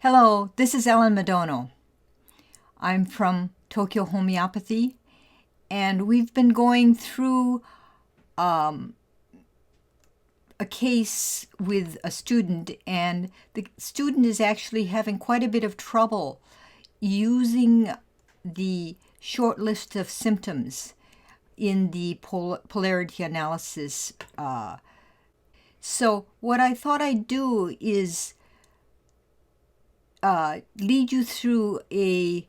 Hello, this is Ellen Madono. I'm from Tokyo Homeopathy, and we've been going through a case with a student, and the student is actually having quite a bit of trouble using the short list of symptoms in the polarity analysis. So what I thought I'd do is lead you through a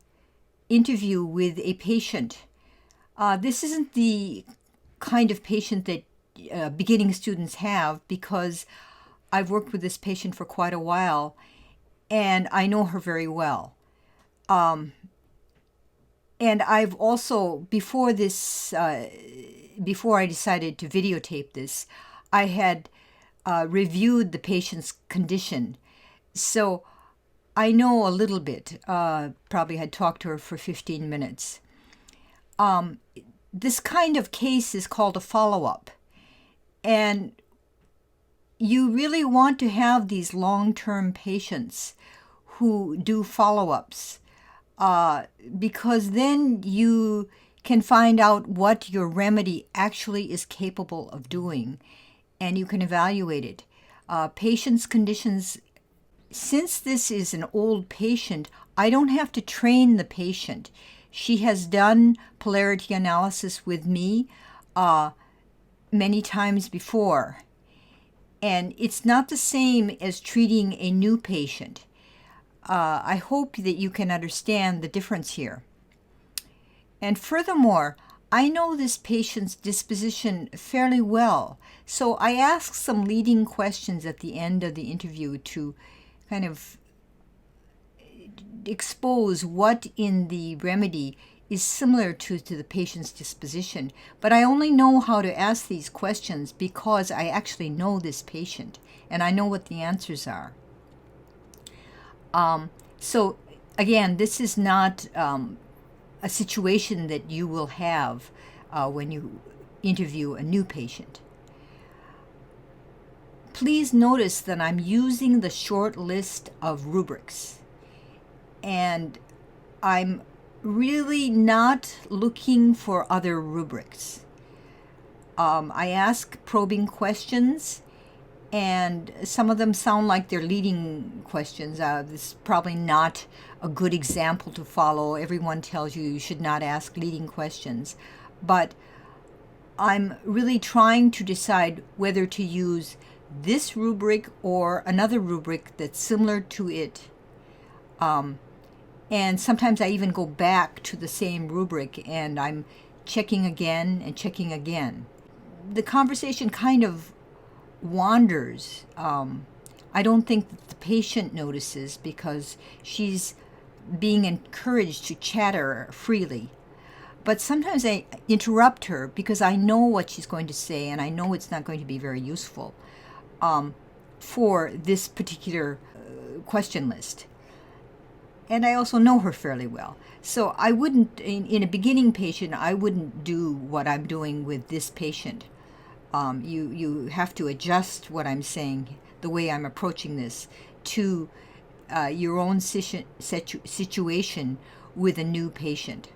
interview with a patient. This isn't the kind of patient that beginning students have, because I've worked with this patient for quite a while and I know her very well. And I've also, before I decided to videotape this, I had reviewed the patient's condition. So I know a little bit, probably had talked to her for 15 minutes. This kind of case is called a follow-up. And you really want to have these long-term patients who do follow-ups, because then you can find out what your remedy actually is capable of doing, and you can evaluate it. Patients' conditions. Since this is an old patient, I don't have to train the patient. She has done polarity analysis with me many times before. And it's not the same as treating a new patient. I hope that you can understand the difference here. And furthermore, I know this patient's disposition fairly well. So I asked some leading questions at the end of the interview to kind of expose what in the remedy is similar to the patient's disposition. But I only know how to ask these questions because I actually know this patient and I know what the answers are. So again, this is not a situation that you will have when you interview a new patient. Please notice that I'm using the short list of rubrics, and I'm really not looking for other rubrics. I ask probing questions, and some of them sound like they're leading questions. This is probably not a good example to follow. Everyone tells you should not ask leading questions, but I'm really trying to decide whether to use this rubric or another rubric that's similar to it. And sometimes I even go back to the same rubric and I'm checking again and checking again. The conversation kind of wanders. I don't think that the patient notices because she's being encouraged to chatter freely. But sometimes I interrupt her because I know what she's going to say and I know it's not going to be very useful for this particular question list. And I also know her fairly well. So I wouldn't, in a beginning patient, I wouldn't do what I'm doing with this patient. You have to adjust what I'm saying, the way I'm approaching this, to your own situation with a new patient.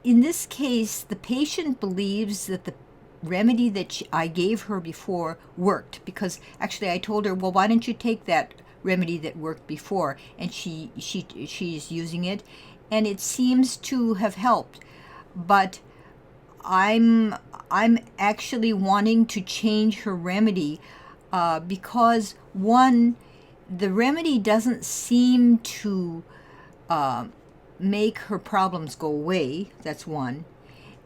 In this case, the patient believes that the remedy that I gave her before worked, because actually I told her, well, why don't you take that remedy that worked before? And she's using it, and it seems to have helped. But I'm actually wanting to change her remedy because one, the remedy doesn't seem to make her problems go away. That's one.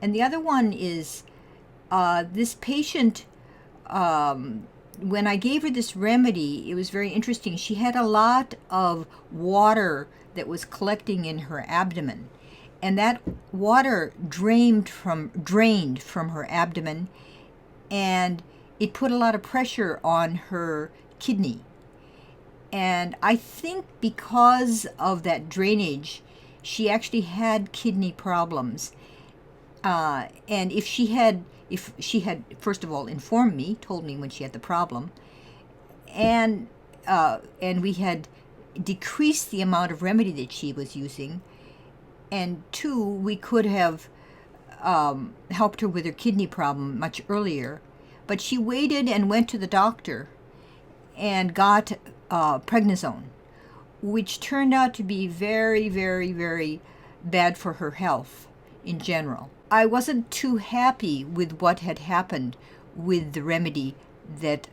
And the other one is this patient, when I gave her this remedy, it was very interesting. She had a lot of water that was collecting in her abdomen. And that water drained from her abdomen, and it put a lot of pressure on her kidney. And I think because of that drainage, she actually had kidney problems. And if she had first of all informed me, told me when she had the problem, and we had decrease the amount of remedy that she was using, and 2, we could have helped her with her kidney problem much earlier. But she waited and went to the doctor and got prednisone, which turned out to be very, very, very bad for her health in general. I wasn't too happy with what had happened with the remedy that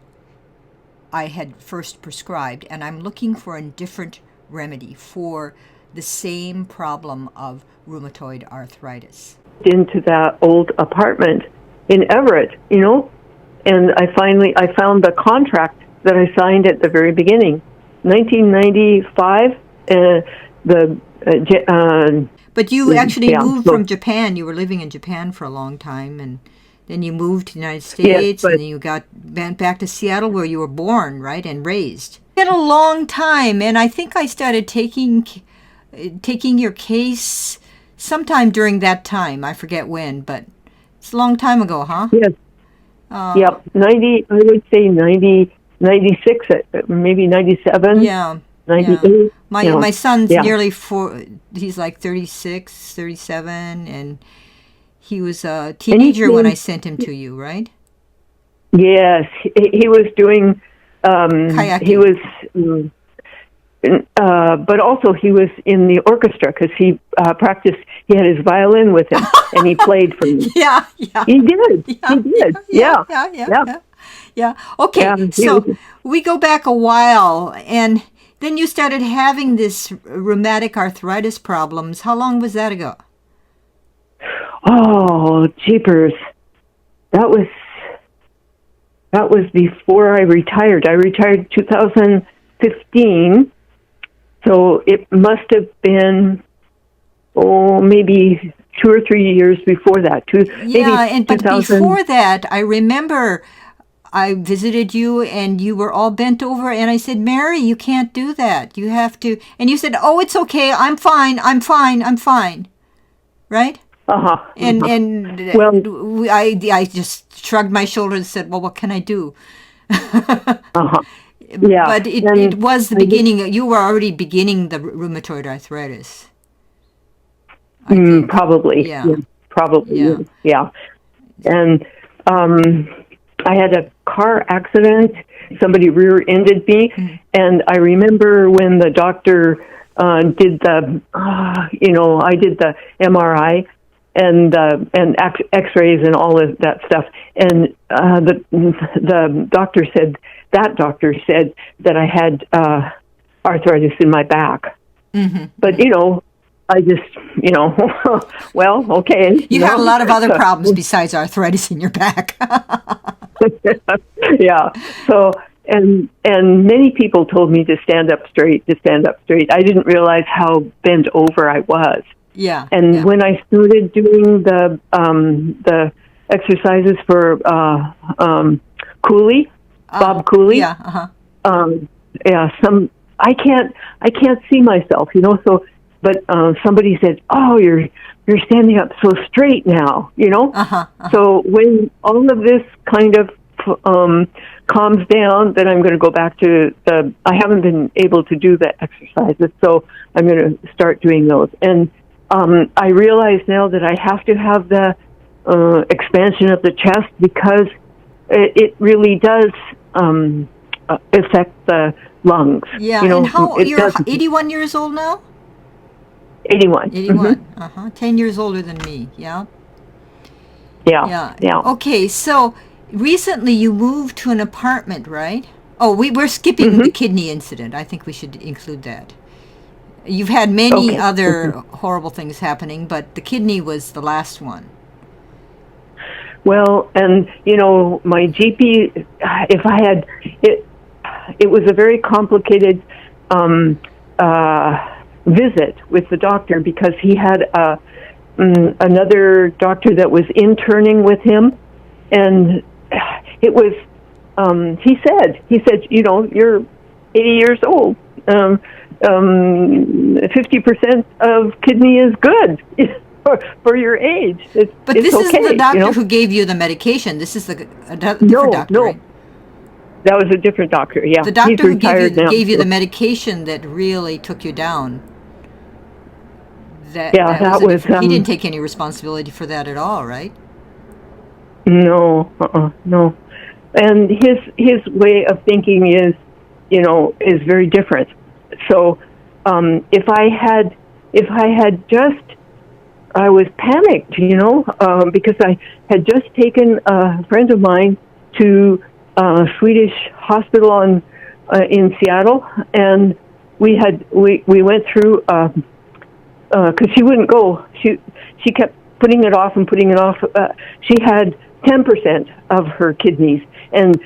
I had first prescribed, and I'm looking for a different remedy for the same problem of rheumatoid arthritis. Into that old apartment in Everett, and I found the contract that I signed at the very beginning, 1995. But you actually moved from Japan. You were living in Japan for a long time, and then you moved to the United States, and then you got back to Seattle where you were born, right, and raised. It's been a long time, and I think I started taking your case sometime during that time. I forget when, but it's a long time ago, huh? Yes. Yep. 90, I would say 90, 96, maybe 97. Yeah. 98. Yeah. My son's nearly 4, he's like 36, 37, and he was a teenager when I sent him to you, right? Yes, he was doing kayaking. He was, but also he was in the orchestra because he practiced. He had his violin with him, and he played for me. Yeah. He did. He did. Yeah. Okay, so we go back a while, and then you started having this rheumatic arthritis problems. How long was that ago? Oh, jeepers. That was before I retired. I retired 2015. So it must have been, maybe 2 or 3 years before that. But before that, I remember I visited you and you were all bent over, and I said, Mary, you can't do that. You have to. And you said, oh, it's okay. I'm fine. Right? Uh-huh. And I just shrugged my shoulders and said, well, what can I do? Uh-huh. Yeah. But it was the beginning. You were already beginning the rheumatoid arthritis. Probably. Yeah. Probably. Yeah. And I had a car accident. Somebody rear-ended me. Mm-hmm. And I remember when the doctor did the, I did the MRI and X-rays and all of that stuff. And the doctor said that I had arthritis in my back. Mm-hmm. But, I just, well, okay. You had a lot of other problems besides arthritis in your back. Yeah. So, and many people told me to stand up straight. I didn't realize how bent over I was. Yeah. And when I started doing the exercises for Cooley, Bob Cooley. Yeah. Uh-huh. I can't see myself, so. But somebody said, "Oh, you're standing up so straight now," Uh-huh. So when all of this kind of calms down, then I'm going to go back to I haven't been able to do the exercises, so I'm going to start doing those. And I realize now that I have to have the expansion of the chest because it really does affect the lungs. Yeah. And you're 81 years old now? 81. 81. Mm-hmm. Uh-huh. 10 years older than me. Yeah. Yeah. Okay, so recently you moved to an apartment, right? Oh, we're skipping Mm-hmm. the kidney incident. I think we should include that. You've had many other horrible things happening, but the kidney was the last one. Well, and my GP, if I had it was a very complicated visit with the doctor because he had another doctor that was interning with him, and it was he said you're 80 years old, 50% of kidney is good for your age. This isn't the doctor who gave you the medication. This is a different doctor. No. Right? that was a different doctor. Yeah, the doctor he's who retired now. gave you the medication that really took you down. That was he didn't take any responsibility for that at all, right? No, no. And his way of thinking is very different. So if I had just, I was panicked, because I had just taken a friend of mine to a Swedish hospital in Seattle, and we went through because she wouldn't go. She kept putting it off and putting it off. She had 10% of her kidneys, and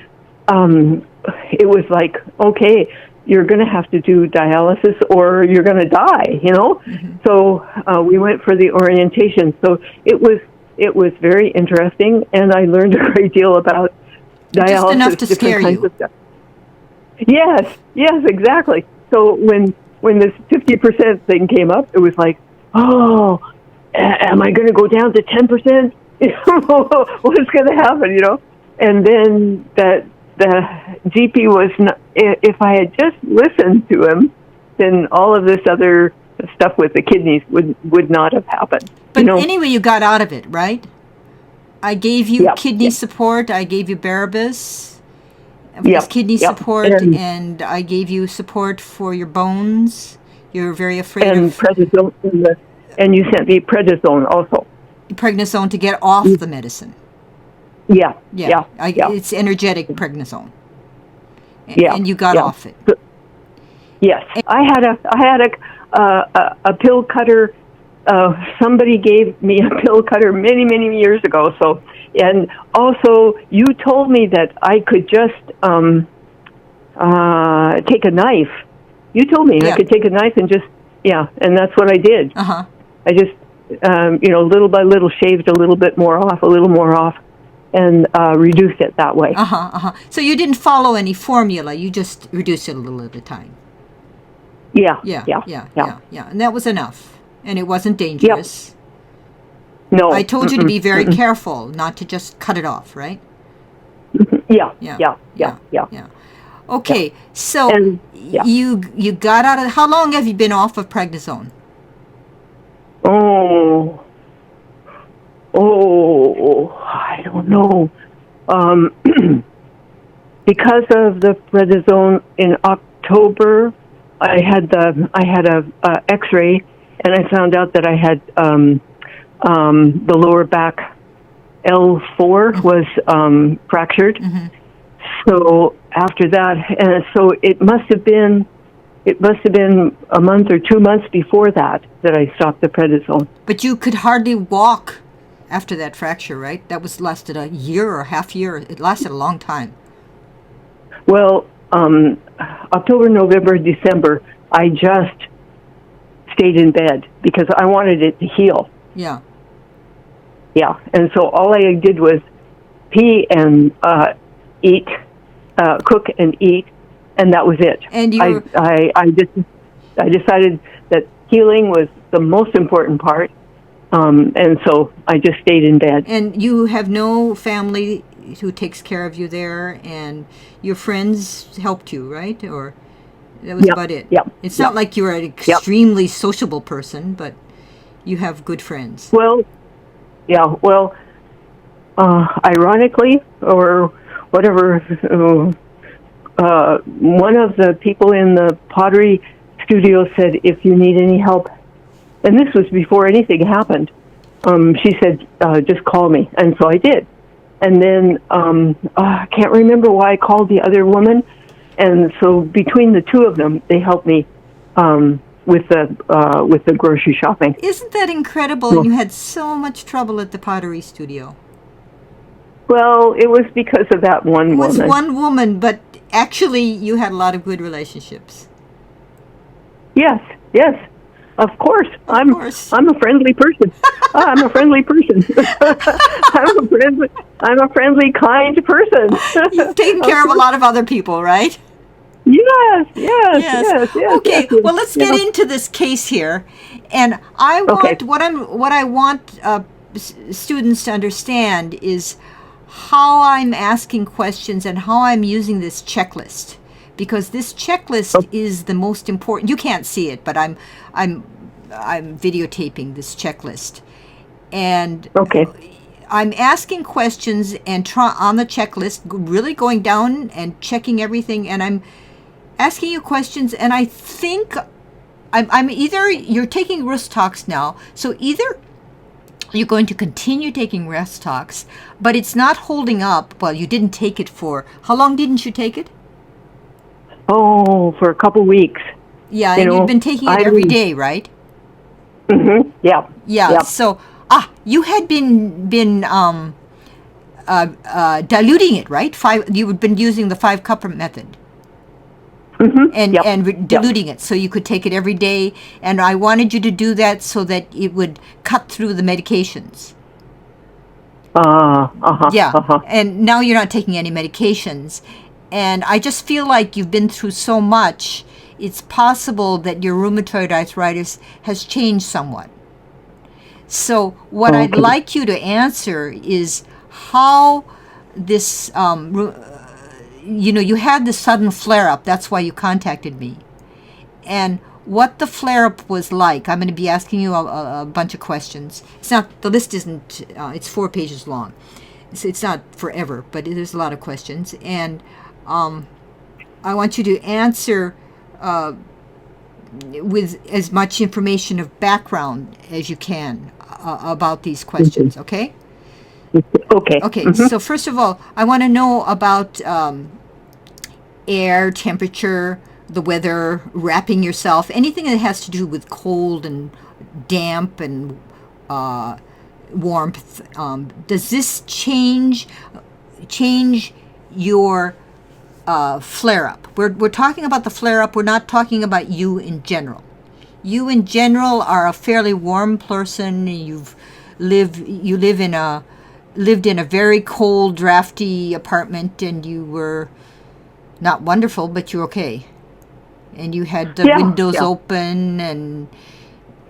it was like, okay, you're going to have to do dialysis or you're going to die, Mm-hmm. So we went for the orientation. So it was very interesting, and I learned a great deal about dialysis. Just enough to scare you. Yes, exactly. So when this 50% thing came up, it was like, oh, am I going to go down to 10%? What's going to happen, And then the GP was not, if I had just listened to him, then all of this other stuff with the kidneys would not have happened. But anyway, you got out of it, right? I gave you kidney support. I gave you Barabas. Kidney support, and I gave you support for your bones. You're very afraid of prednisone, and you sent me prednisone also. Prednisone to get off the medicine. Yeah. It's energetic prednisone. And you got off it. Yes, I had a pill cutter. Somebody gave me a pill cutter many, many years ago. So, and also you told me that I could just take a knife. You told me I could take a knife and just and that's what I did. Uh-huh. I just little by little shaved a little bit more off, and reduced it that way. So you didn't follow any formula. You just reduced it a little at a time. Yeah. And that was enough. And it wasn't dangerous. Yep. No. I told you to be very careful, not to just cut it off, right? Yeah. Okay, so you got out of. How long have you been off of prednisone? Oh, I don't know. Because of the prednisone in October, I had a X-ray, and I found out that I had the lower back L4 was fractured. Mm-hmm. So after that, and so it must have been a month or 2 months before that I stopped the prednisone. But you could hardly walk after that fracture, right? That lasted a year or half year. It lasted a long time. Well, October, November, December, I just stayed in bed because I wanted it to heal. Yeah. Yeah, and so all I did was pee and eat, cook and eat, and that was it. And I decided that healing was the most important part, and so I just stayed in bed. And you have no family who takes care of you there, and your friends helped you, right? Or that was about it. Yeah. It's not like you're an extremely sociable person, but you have good friends. Well, ironically, or whatever, one of the people in the pottery studio said, if you need any help, and this was before anything happened, she said, just call me. And so I did. And then I can't remember why I called the other woman. And so between the two of them, they helped me with the grocery shopping. Isn't that incredible? And you had so much trouble at the pottery studio. Well, it was because of that one woman. It was one woman, but actually you had a lot of good relationships. Yes. Of course. I'm a friendly person. I'm a friendly person. I'm a friendly, kind person. You've taken care of a lot of other people, right? Yes. Okay, well, let's get into this case here, and I want what I want students to understand is how I'm asking questions and how I'm using this checklist, because this checklist is the most important. You can't see it, but I'm videotaping this checklist, and I'm asking questions and on the checklist, really going down and checking everything, and I'm asking you questions, and I think I'm either you're taking Rhestox now, so either you're going to continue taking Rhestox, but it's not holding up. Well, you didn't take it for, how long didn't you take it? Oh, for a couple weeks. Yeah, and you've been taking it every day, right? Mm-hmm. Yeah. Yeah. So, you had been diluting it, right? You had been using the 5-cup method. Mm-hmm. And diluting it so you could take it every day. And I wanted you to do that so that it would cut through the medications. And now you're not taking any medications. And I just feel like you've been through so much, it's possible that your rheumatoid arthritis has changed somewhat. So what I'd like you to answer is how this, you had this sudden flare-up. That's why you contacted me. And what the flare-up was like. I'm going to be asking you a bunch of questions. The list isn't, it's 4 pages long. So it's not forever, but there's a lot of questions. And I want you to answer with as much information of background as you can about these questions, okay? Okay. Okay, so first of all, I want to know about air, temperature, the weather, wrapping yourself, anything that has to do with cold and damp and warmth. Does this change your flare-up? We're talking about the flare-up. We're not talking about you in general. You in general are a fairly warm person. You lived in a very cold, drafty apartment, and you were not wonderful, but you're okay. And you had the windows open, and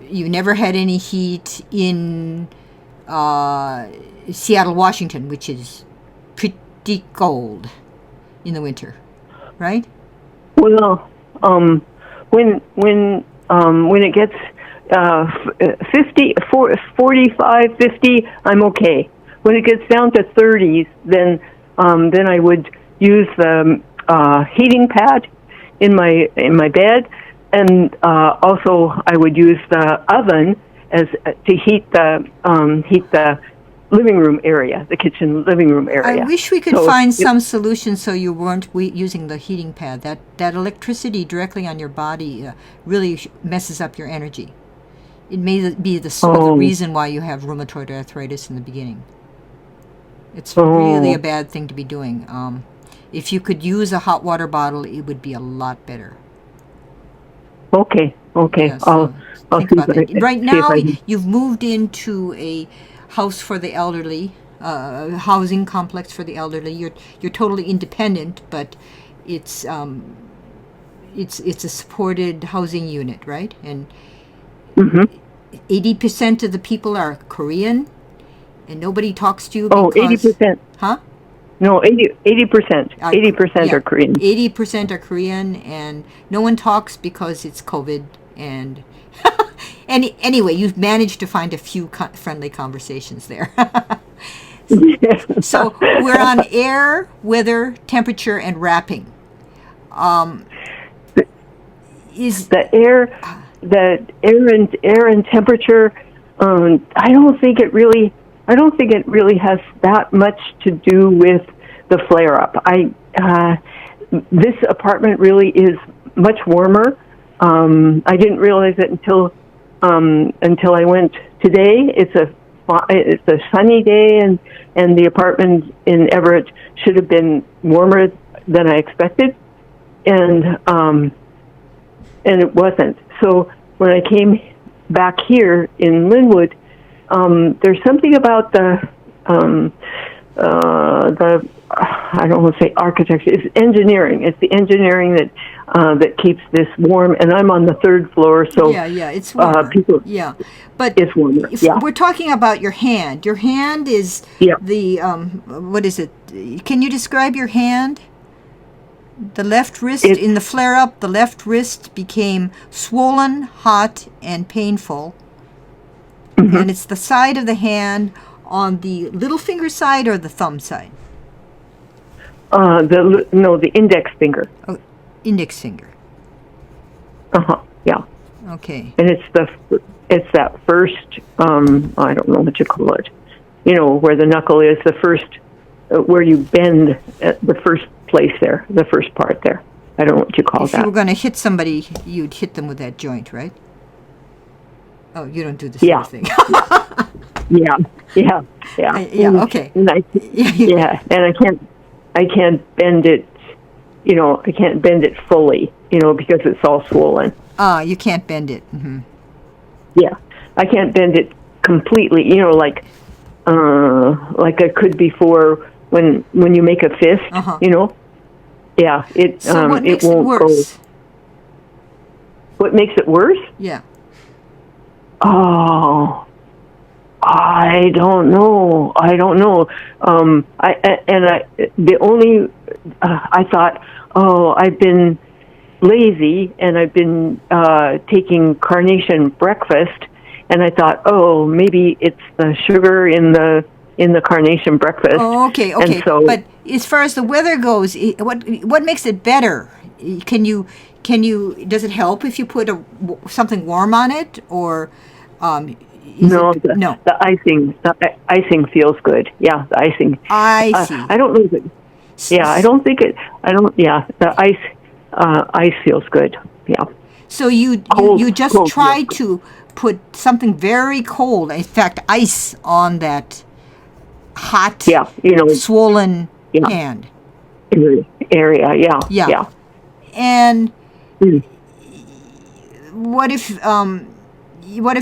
you never had any heat in Seattle, Washington, which is pretty cold in the winter, right? Well, when it gets 45, 50, I'm okay. When it gets down to 30s, then I would use the heating pad in my bed, and also I would use the oven to heat the living room area, the kitchen living room area. I wish we could find some solution so you weren't using the heating pad. That electricity directly on your body really messes up your energy. It may be the reason why you have rheumatoid arthritis in the beginning. It's really a bad thing to be doing. If you could use a hot water bottle, it would be a lot better. Okay. Yeah, so I'll think about that. Right now, you've moved into a house for the elderly, housing complex for the elderly. You're totally independent, but it's a supported housing unit, right? And 80% of the people are Korean, and nobody talks to you because... 80%. Huh? No, 80%. 80% are Korean. 80% are Korean, and no one talks because it's COVID. And anyway, you've managed to find a few friendly conversations there. So we're on air, weather, temperature, and wrapping. Is the air and temperature? I don't think it really has that much to do with the flare-up. This apartment really is much warmer. I didn't realize it until I went today. It's a sunny day, and the apartment in Everett should have been warmer than I expected, and it wasn't. So when I came back here in Linwood, there's something about the I don't want to say architecture. It's engineering. It's the engineering that that keeps this warm. And I'm on the third floor, so it's warmer. But it's warmer. We're talking about your hand. Your hand is the what is it? Can you describe your hand? The left wrist in the flare-up. The left wrist became swollen, hot, and painful. Mm-hmm. And it's the side of the hand on the little finger side or the thumb side. The index finger. Oh, index finger. Yeah. Okay. And it's that first, I don't know what you call it, where the knuckle is, the first, where you bend at the first place there, the first part there. I don't know what you call that. If you were going to hit somebody, you'd hit them with that joint, right? Oh, you don't do the same thing. Okay. And I can't bend it, I can't bend it fully, because it's all swollen. You can't bend it. Mm-hmm. Yeah, I can't bend it completely, like I could before when you make a fist, Yeah, so what makes it won't it worse? go. What makes it worse? Yeah. Oh, I don't know. I thought, I've been lazy and I've been taking carnation breakfast, and I thought, maybe it's the sugar in the carnation breakfast. Oh, okay. And so, but as far as the weather goes, what makes it better? Does it help if you put something warm on it, or no? The icing feels good. Yeah, the icing. I see. I don't know if it. Yeah, I don't think it. I don't. Yeah, the ice feels good. Yeah. So you just try to put something very cold, in fact, ice on that hot, swollen hand. Area. Yeah. And what if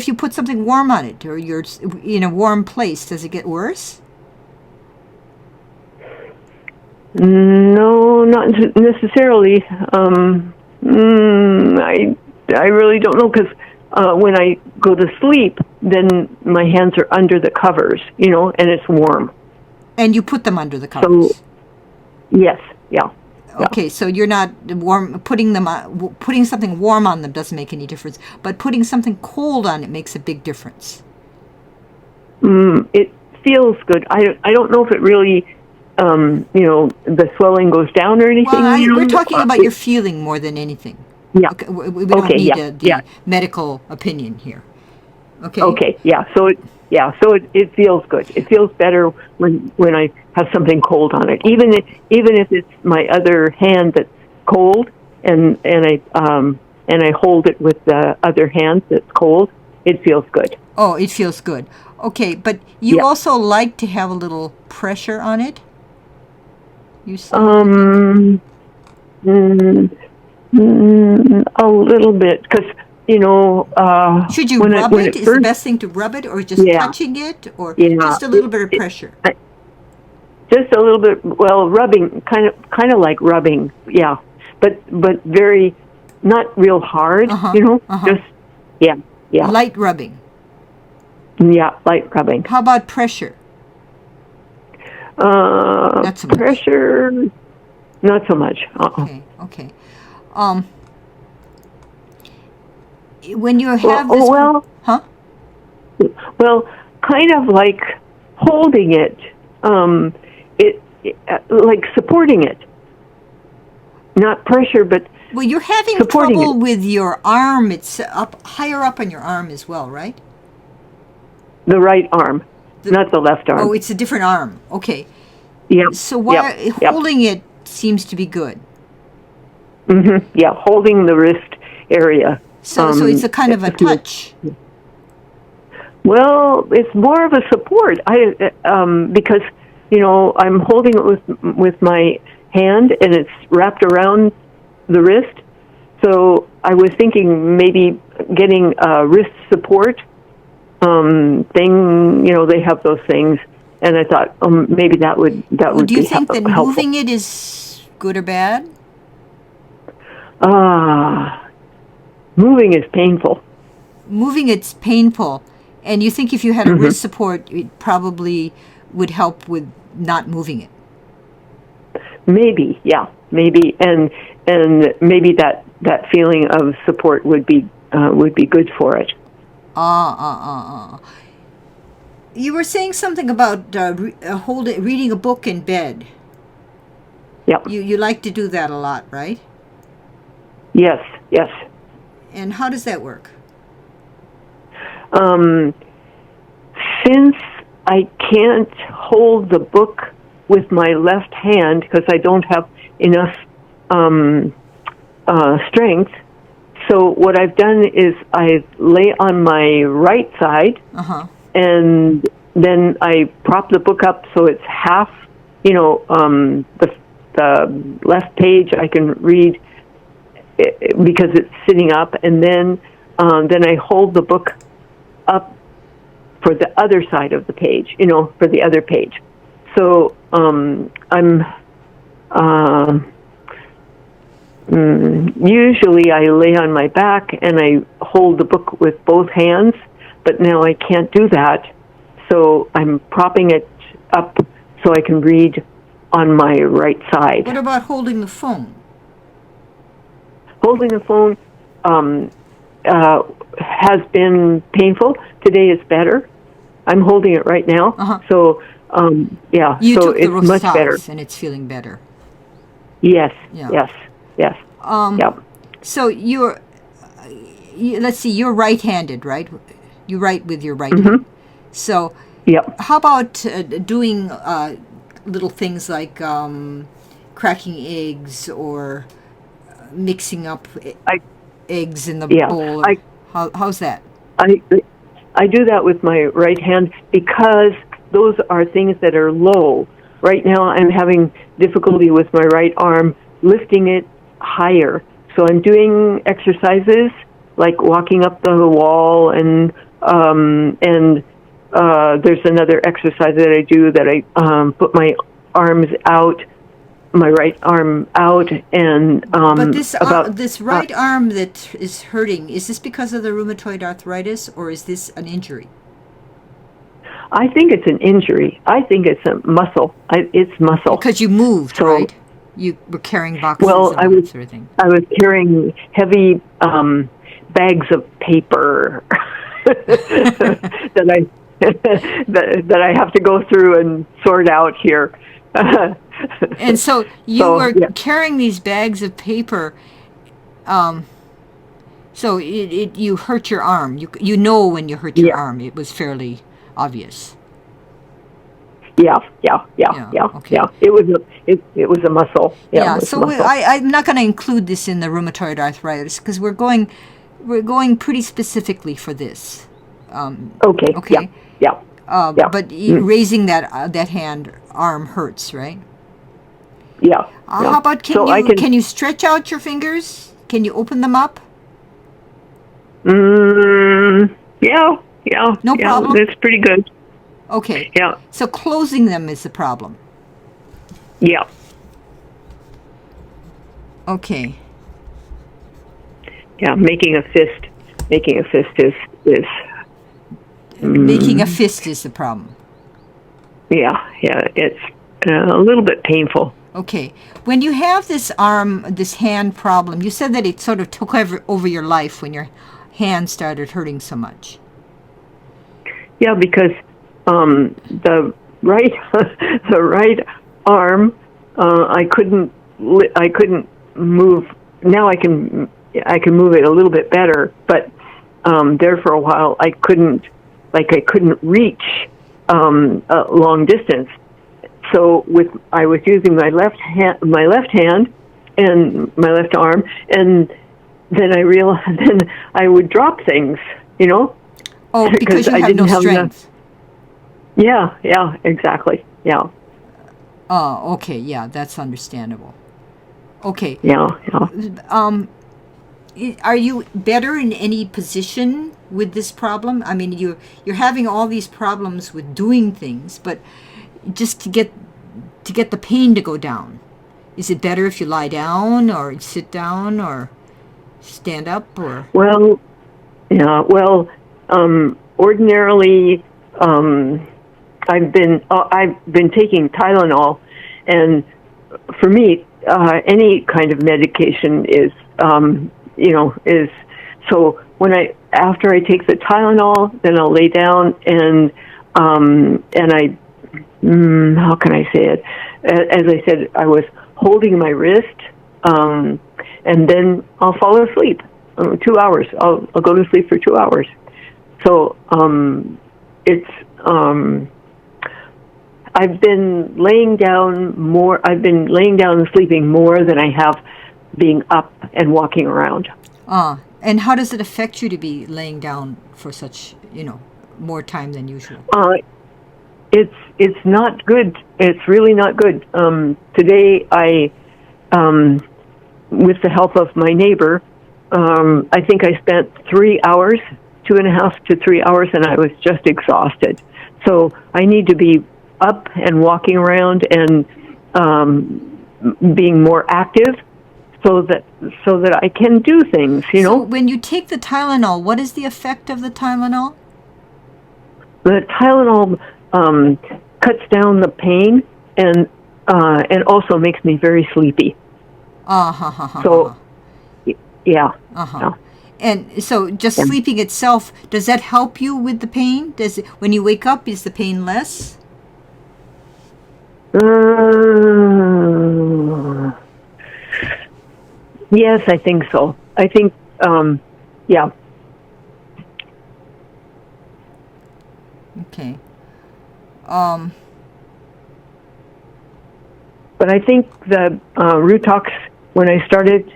you put something warm on it, or you're in a warm place? Does it get worse? No, not necessarily. I really don't know, because when I go to sleep, then my hands are under the covers, and it's warm. And you put them under the covers? So, yes, yeah. Okay, so you're not warm. Putting something warm on them doesn't make any difference, but putting something cold on it makes a big difference. It feels good. I don't know if it really, the swelling goes down or anything. Well, we're talking about your feeling more than anything. Yeah. Okay, we don't need the medical opinion here. Okay. Okay. Yeah. So it feels good. It feels better when I have something cold on it. Even if it's my other hand that's cold, and I hold it with the other hand that's cold, it feels good. Oh, it feels good. Okay, but you also like to have a little pressure on it? You said a little bit, because should you rub it? Is the best thing to rub it, or just touching it, or just a little bit of pressure? Just a little bit. Well, rubbing, kind of like rubbing, but very, not real hard. Just light rubbing. Yeah, light rubbing. How about pressure? Not so much. Pressure, not so much. Okay. When you have this... Well, kind of like holding it, like supporting it. Not pressure, but well, you're having trouble with your arm. It's higher up on your arm as well, right? The right arm, not the left arm. Oh, it's a different arm. Okay. Yeah. So holding it seems to be good. Mm-hmm. Yeah, holding the wrist area. So it's a kind of a touch. Well, it's more of a support. Because I'm holding it with my hand, and it's wrapped around the wrist. So I was thinking maybe getting a wrist support thing. They have those things, and I thought maybe that would do you think that helpful. moving it is good or bad? Moving is painful. Moving, it's painful. And you think if you had a wrist support, it probably would help with not moving it? Maybe, yeah, maybe, and maybe that feeling of support would be good for it. You were saying something about reading a book in bed. Yep. You like to do that a lot, right? Yes, yes. And how does that work? Since I can't hold the book with my left hand because I don't have enough strength, so what I've done is I lay on my right side, and then I prop the book up so it's half, the left page I can read because it's sitting up, and then I hold the book up for the other side of the page, for the other page. So I'm usually I lay on my back and I hold the book with both hands, but now I can't do that. So I'm propping it up so I can read on my right side. What about holding the phone? Holding the phone has been painful. Today is better. I'm holding it right now. So, yeah, you so took the it's much better. and it's feeling better. Yes, Yeah. yes. So let's see, you're right-handed, right? You write with your right hand. So how about doing little things like cracking eggs or mixing up eggs in the bowl? How's that? I do that with my right hand because those are things that are low. Right now I'm having difficulty with my right arm lifting it higher. So I'm doing exercises like walking up the wall and there's another exercise that I do that I put my arms out, my right arm out, and but this right arm that is hurting, is this because of the rheumatoid arthritis or is this an injury? I think it's an injury. I think it's a muscle. It's muscle. Because you moved, right? You were carrying boxes and that sort of thing. I was carrying heavy bags of paper that I have to go through and sort out here. And so you were carrying these bags of paper. So you hurt your arm. You know when you hurt your arm. It was fairly obvious. Yeah. Okay. Yeah. It was a muscle. So I'm not going to include this in the rheumatoid arthritis because we're going pretty specifically for this. Okay. Yeah. But raising that arm hurts, right? Yeah. How about can you stretch out your fingers? Can you open them up? Yeah. No problem. That's pretty good. Okay. Yeah. So closing them is the problem. Yeah. Okay. Yeah, making a fist is making a fist is the problem. Yeah, it's a little bit painful. Okay. When you have this hand problem, you said that it sort of took over your life when your hand started hurting so much. Yeah, because the right arm, I couldn't move. Now I can move it a little bit better, but there for a while I couldn't reach a long distance. So I was using my left hand and my left arm, and then I realized I would drop things, Oh, because you have no strength. Yeah, exactly. Yeah. Oh, okay. Yeah, that's understandable. Okay. Yeah. Are you better in any position with this problem? I mean, you're having all these problems with doing things, but just to get the pain to go down, Is it better if you lie down or sit down or stand up or? Well, yeah. Well, ordinarily, I've been taking Tylenol, and for me, any kind of medication is so after I take the Tylenol, then I'll lay down and I how can I say it? As I said, I was holding my wrist, and then I'll fall asleep. 2 hours. I'll go to sleep for 2 hours. So it's I've been laying down more. I've been laying down and sleeping more than I have being up and walking around. And how does it affect you to be laying down for such, more time than usual? It's not good. It's really not good. Today I, with the help of my neighbor, I think I spent 3 hours, 2.5 to 3 hours, and I was just exhausted. So I need to be up and walking around and being more active so that I can do things, So when you take the Tylenol, what is the effect of the Tylenol? The Tylenol cuts down the pain and also makes me very sleepy. So, yeah. Yeah. And so just sleeping itself, does that help you with the pain? When you wake up, is the pain less? Yes, I think so. I think, yeah. Okay. But I think the Rutox, when I started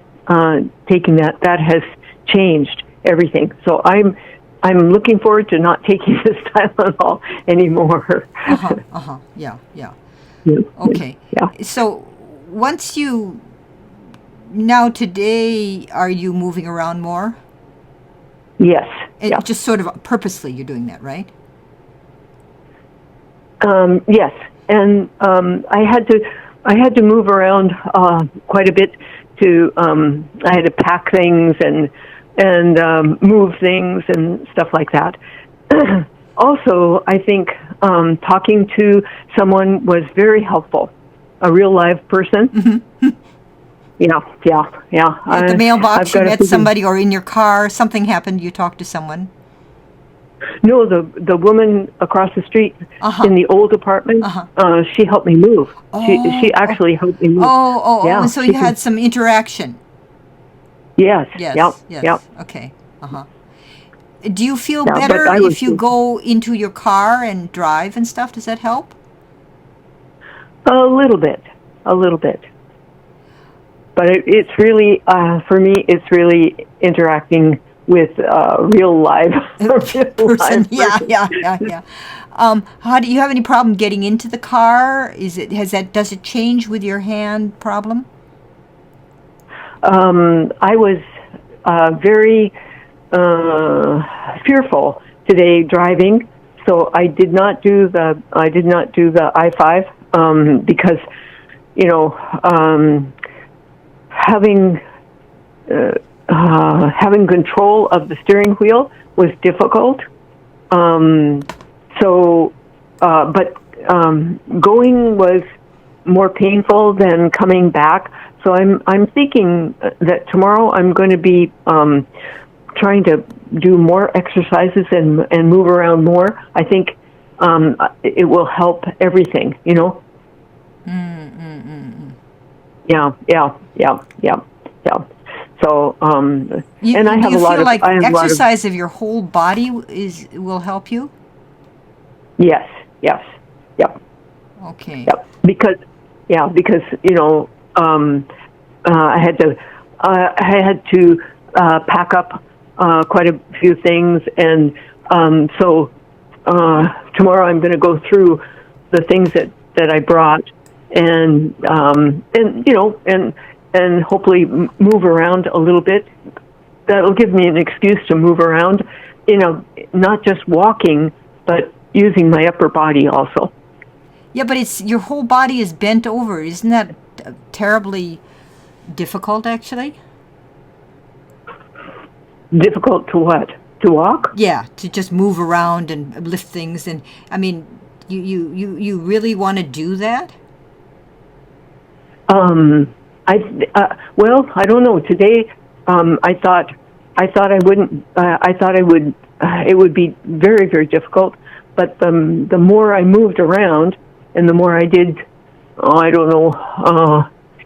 taking that has changed everything. So I'm looking forward to not taking this Tylenol anymore. Yeah. Yeah. Okay. Yeah. So today, are you moving around more? Yes. Yeah. Just sort of purposely you're doing that, right? Yes. And I had to move around quite a bit I had to pack things and move things and stuff like that. Also, I think talking to someone was very helpful, a real live person. Mm-hmm. Yeah. At the mailbox, you met somebody, or in your car, something happened, you talked to someone? No, the woman across the street in the old apartment, she helped me move. She actually helped me move. Yeah, so you had some interaction. Yes. Okay. Do you feel better if you go into your car and drive and stuff? Does that help? A little bit. But it's really, for me, it's really interacting with real live person. Yeah. How do you have any problem getting into the car? Does it change with your hand problem? I was very fearful today driving, so I did not do the I-5 because having control of the steering wheel was difficult. Going was more painful than coming back. So I'm thinking that tomorrow I'm going to be trying to do more exercises and move around more. I think it will help everything, Yeah. So, and I have a lot of. You feel like exercise of your whole body will help you? Yes. Okay. Yep. Because I had to pack up quite a few things, and so tomorrow I'm going to go through the things that I brought, and hopefully move around a little bit. That'll give me an excuse to move around, not just walking, but using my upper body also. Yeah, but your whole body is bent over. Isn't that terribly difficult, actually? Difficult to what? To walk? Yeah, to just move around and lift things. And I mean, you really want to do that? Well, I don't know. Today, I thought I wouldn't. I thought I would. It would be very, very difficult. But the more I moved around, and the more I did, I don't know.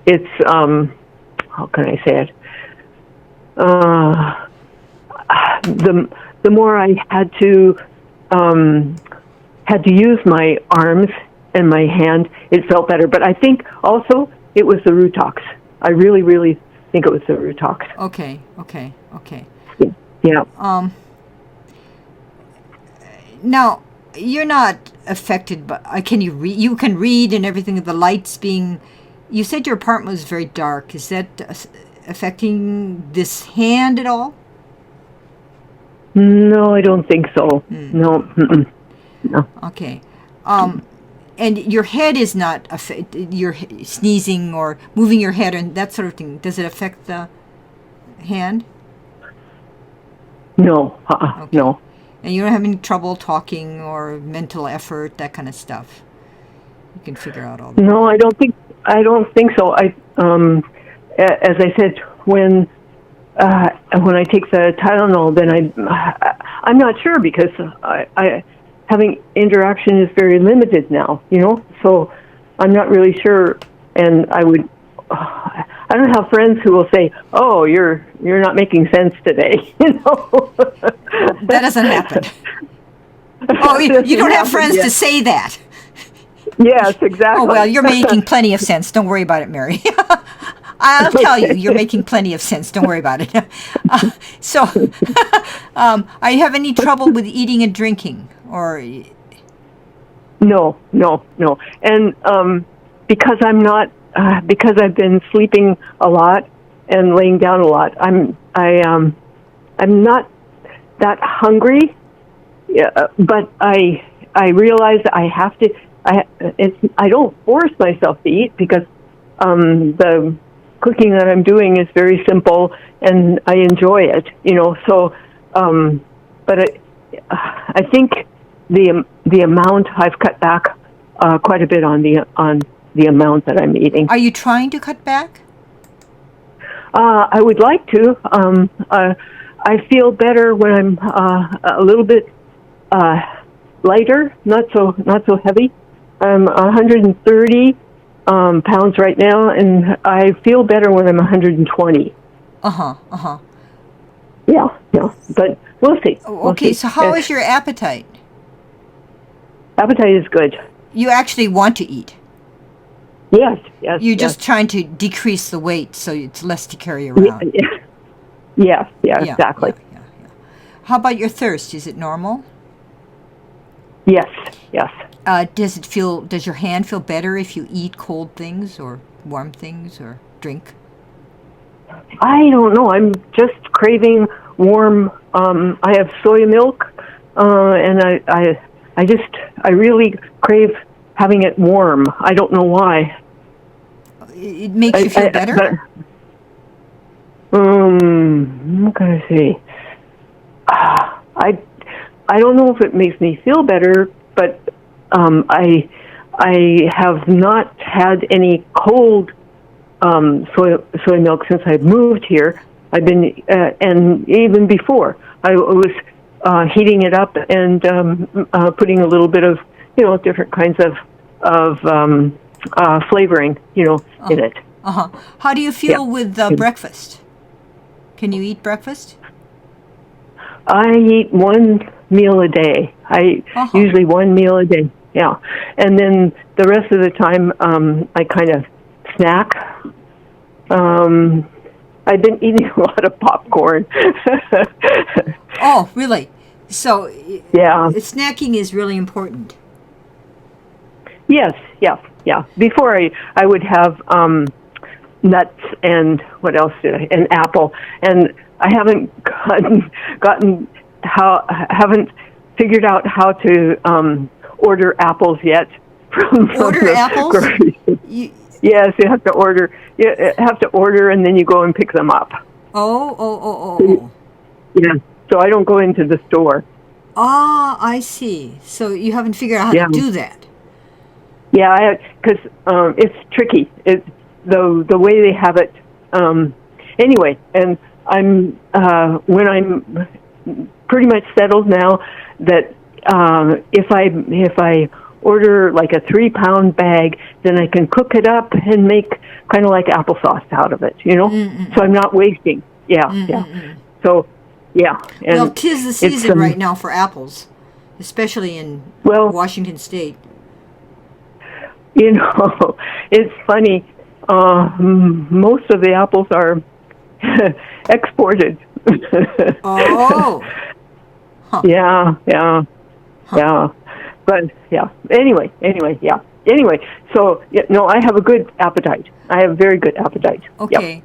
It's how can I say it? The more I had to use my arms and my hand, it felt better. But I think also it was the Rutox. I really, really think it was the Rutox. Okay. Yeah. Now, you're not affected, but can you read? You can read and everything. The lights being. You said your apartment was very dark. Is that affecting this hand at all? No, I don't think so. No. No. Okay. And your head is not you're sneezing or moving your head and that sort of thing. Does it affect the hand? No. Okay. No. And you don't have any trouble talking or mental effort, that kind of stuff. You can figure out all that. No, I don't think so. As I said, when I take the Tylenol, then I'm not sure because I having interaction is very limited now, so I'm not really sure. And I don't have friends who will say, "Oh, you're not making sense today," That doesn't happen. Oh, you don't have friends to say that. Yes, exactly. Oh, well, you're making plenty of sense. Don't worry about it, Mary. I'll tell you, you're making plenty of sense. Don't worry about it. So, are you have any trouble with eating and drinking? Or No. And because because I've been sleeping a lot and laying down a lot, I'm not that hungry. Yeah, but I realize that I have to. I don't force myself to eat because the cooking that I'm doing is very simple and I enjoy it. So, but I think the amount I've cut back quite a bit on the amount that I'm eating. Are you trying to cut back? I would like to. I feel better when I'm a little bit lighter, not so heavy. I'm 130 pounds right now, and I feel better when I'm 120. Yeah. But we'll see. Okay, so how is your appetite? Appetite is good. You actually want to eat? Yes. You're just trying to decrease the weight so it's less to carry around. Yeah, exactly. Yeah. How about your thirst? Is it normal? Yes. Does your hand feel better if you eat cold things or warm things or drink? I don't know. I'm just craving warm. I have soy milk, and I really crave having it warm. I don't know why. It makes you feel better? What can I say? I don't know if it makes me feel better, but I have not had any cold soy milk since I've moved here. I've been and even before I was heating it up and putting a little bit of different kinds of flavoring in it. How do you feel with breakfast? Can you eat breakfast? I eat one meal a day. Usually one meal a day. Yeah, and then the rest of the time I kind of snack. I've been eating a lot of popcorn. Oh, really? So yeah, snacking is really important. Yes. Before I would have nuts and what else did I? An apple, and I haven't haven't figured out how to order apples yet. From order apples? Yes, you have to order. You have to order, and then you go and pick them up. Oh. Yeah. So I don't go into the store. Ah, I see. So you haven't figured out how to do that. Yeah, because it's tricky. It's the way they have it. Anyway, and I'm when I'm pretty much settled now that if I order like a 3-pound bag, then I can cook it up and make kind of like applesauce out of it, you know? Mm-mm. So I'm not wasting. Yeah. So, yeah. And well, 'tis the season right now for apples, especially in Washington State. You know, it's funny. Most of the apples are exported. Oh. Huh. Yeah. But yeah. Anyway. So no, I have a good appetite. I have very good appetite. Okay.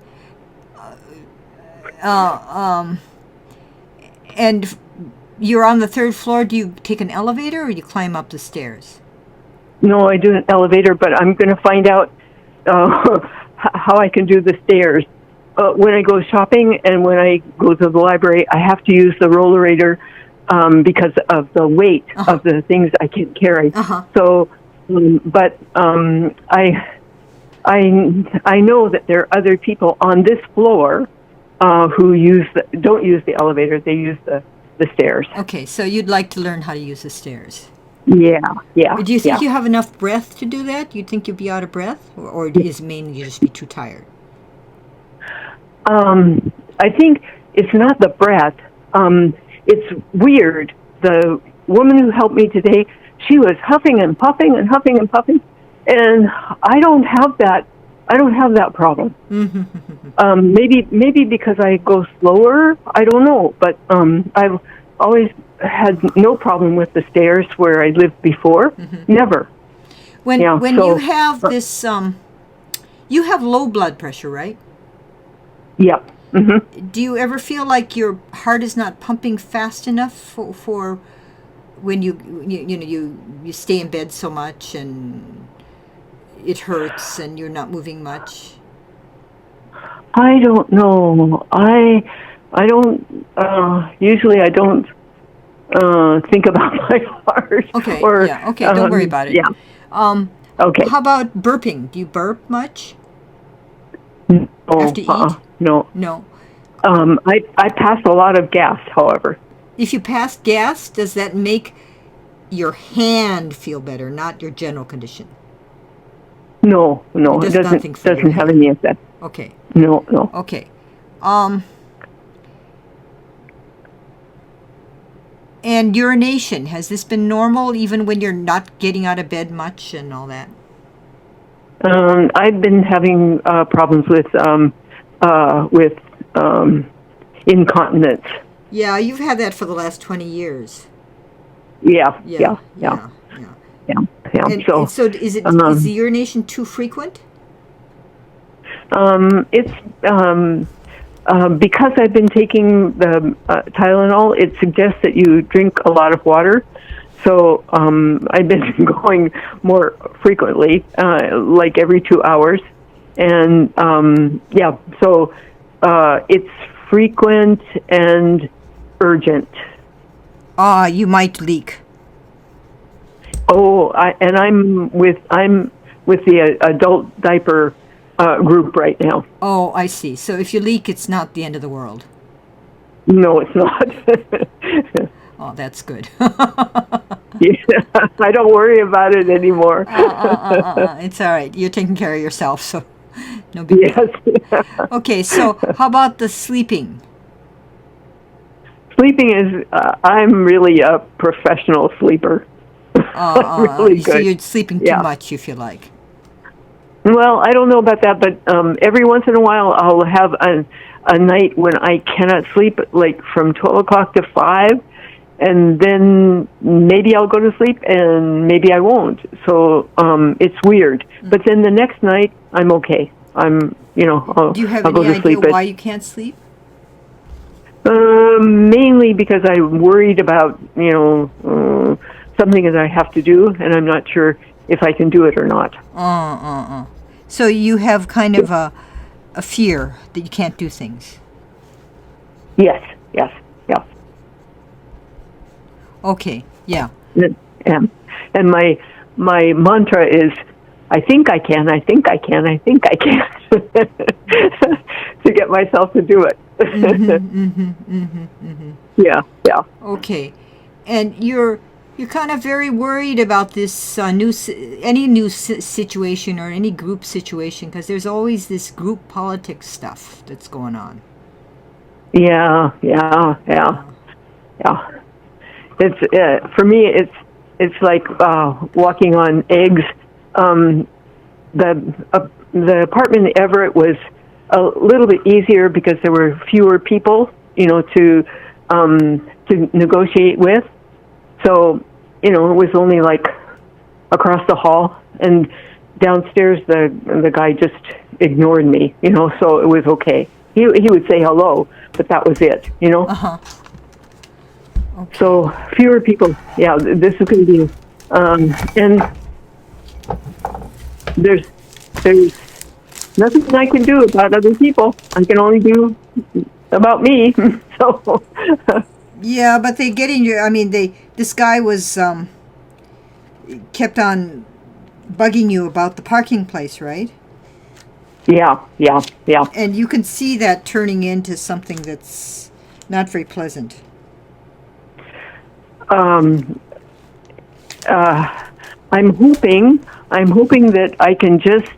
Yep. And you're on the 3rd floor. Do you take an elevator or do you climb up the stairs? No, I do an elevator, but I'm going to find out how I can do the stairs. When I go shopping and when I go to the library, I have to use the rollerator because of the weight of the things I can carry. So, but I know that there are other people on this floor who don't use the elevator; they use the stairs. Okay, so you'd like to learn how to use the stairs. Yeah. Do you think you have enough breath to do that? You think you'd be out of breath, or is it mainly you just be too tired? I think it's not the breath. It's weird. The woman who helped me today, she was huffing and puffing, and I don't have that problem. Maybe because I go slower. I don't know, but I've always had no problem with the stairs where I lived before. Never. When you have this, you have low blood pressure, right? Yeah. Do you ever feel like your heart is not pumping fast enough for when you stay in bed so much and it hurts and you're not moving much? I don't know. I don't usually I don't think about my heart. Okay. Don't worry about it. Yeah. Okay. How about burping? Do you burp much? No. After eat? No. I pass a lot of gas, however. If you pass gas, does that make your hand feel better, not your general condition? No. It doesn't have any effect. Okay. No. Okay. And urination, has this been normal even when you're not getting out of bed much and all that? I've been having problems with incontinence. Yeah, you've had that for the last 20 years. Yeah. And so is the urination too frequent? It's because I've been taking the Tylenol, it suggests that you drink a lot of water. So I've been going more frequently, like every 2 hours. And so it's frequent and urgent. You might leak. I'm with the adult diaper group right now. Oh, I see. So if you leak, it's not the end of the world. No, it's not. Oh, that's good. Yeah, I don't worry about it anymore. It's all right. You're taking care of yourself, so no big deal. Yes. Okay, so how about the sleeping? Sleeping is, I'm really a professional sleeper. Really good. So you're sleeping too much, you feel like. Well, I don't know about that, but every once in a while I'll have a night when I cannot sleep, like from 12 o'clock to 5, and then maybe I'll go to sleep and maybe I won't. So it's weird. But then the next night I'm okay. Do you have any idea why you can't sleep? Mainly because I'm worried about, something that I have to do, and I'm not sure if I can do it or not. So you have kind of a fear that you can't do things. Yes, yeah. Okay, yeah. And my mantra is, I think I can, I think I can, I think I can, to get myself to do it. Yeah. Okay, and you're kind of very worried about this any new situation or any group situation, because there's always this group politics stuff that's going on. Yeah. It's for me. It's like walking on eggs. The apartment in Everett was a little bit easier because there were fewer people, to negotiate with. So, it was only like across the hall, and downstairs the guy just ignored me, so it was okay. He would say hello, but that was it, Uh-huh. Okay. So fewer people. Yeah, this is going to be, and there's nothing I can do about other people. I can only do about me. So. Yeah, but they getting you. I mean, this guy was kept on bugging you about the parking place, right? Yeah. And you can see that turning into something that's not very pleasant. I'm hoping that I can just,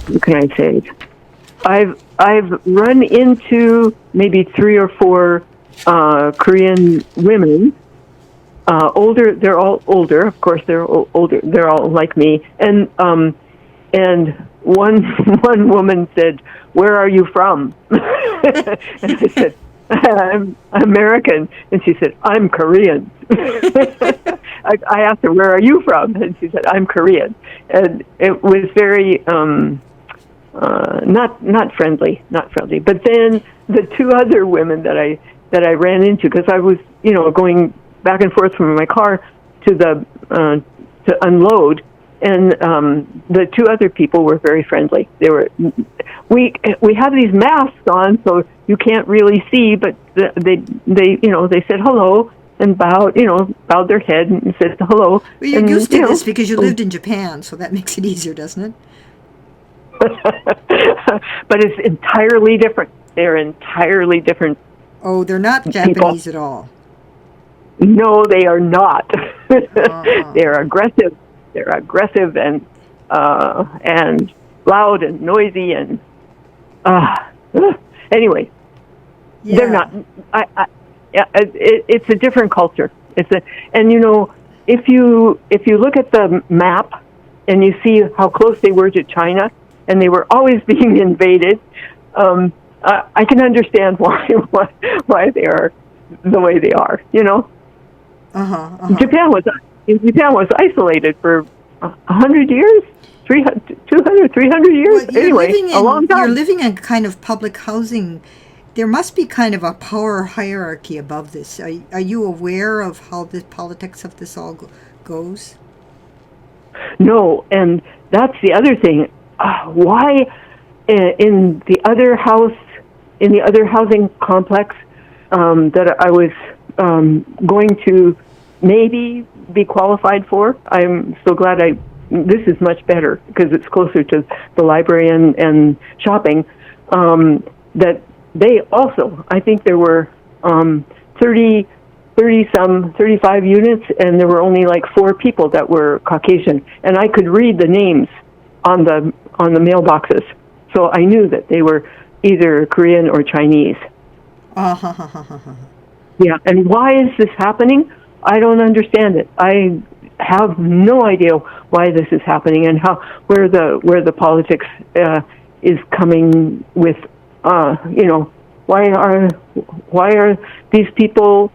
what can I say? I've run into maybe 3 or 4 Korean women, older. They're all older, of course. They're older. They're all like me. And one woman said, "Where are you from?" And I said, "I'm American." And she said, "I'm Korean." I asked her, "Where are you from?" And she said, "I'm Korean." And it was very not friendly. But then the 2 other women that I ran into, because I was going back and forth from my car to unload, and the 2 other people were very friendly. We have these masks on, so you can't really see, but they said hello and bowed their head and said hello. Well, you're used to this because you lived in Japan, so that makes it easier, doesn't it? But it's entirely different. They're entirely different. Oh, they're not Japanese people at all. No, they are not. They're aggressive. They're aggressive and loud and noisy and anyway. Yeah. They're not. It's a different culture. If you look at the map and you see how close they were to China, and they were always being invaded, I can understand why they are the way they are. Japan was isolated for 100 years, 200, 300 years. Well, anyway, a long time. You're living in kind of public housing. There must be kind of a power hierarchy above this. Are you aware of how the politics of this all goes? No, and that's the other thing. Why in the other housing complex that I was going to maybe be qualified for? I'm so glad this is much better because it's closer to the library and shopping. That they also, I think there were 35 units, and there were only like 4 people that were Caucasian, and I could read the names on the mailboxes, so I knew that they were either Korean or Chinese. Yeah, and why is this happening? I don't understand it. I have no idea why this is happening and where the politics is coming with. Why are these people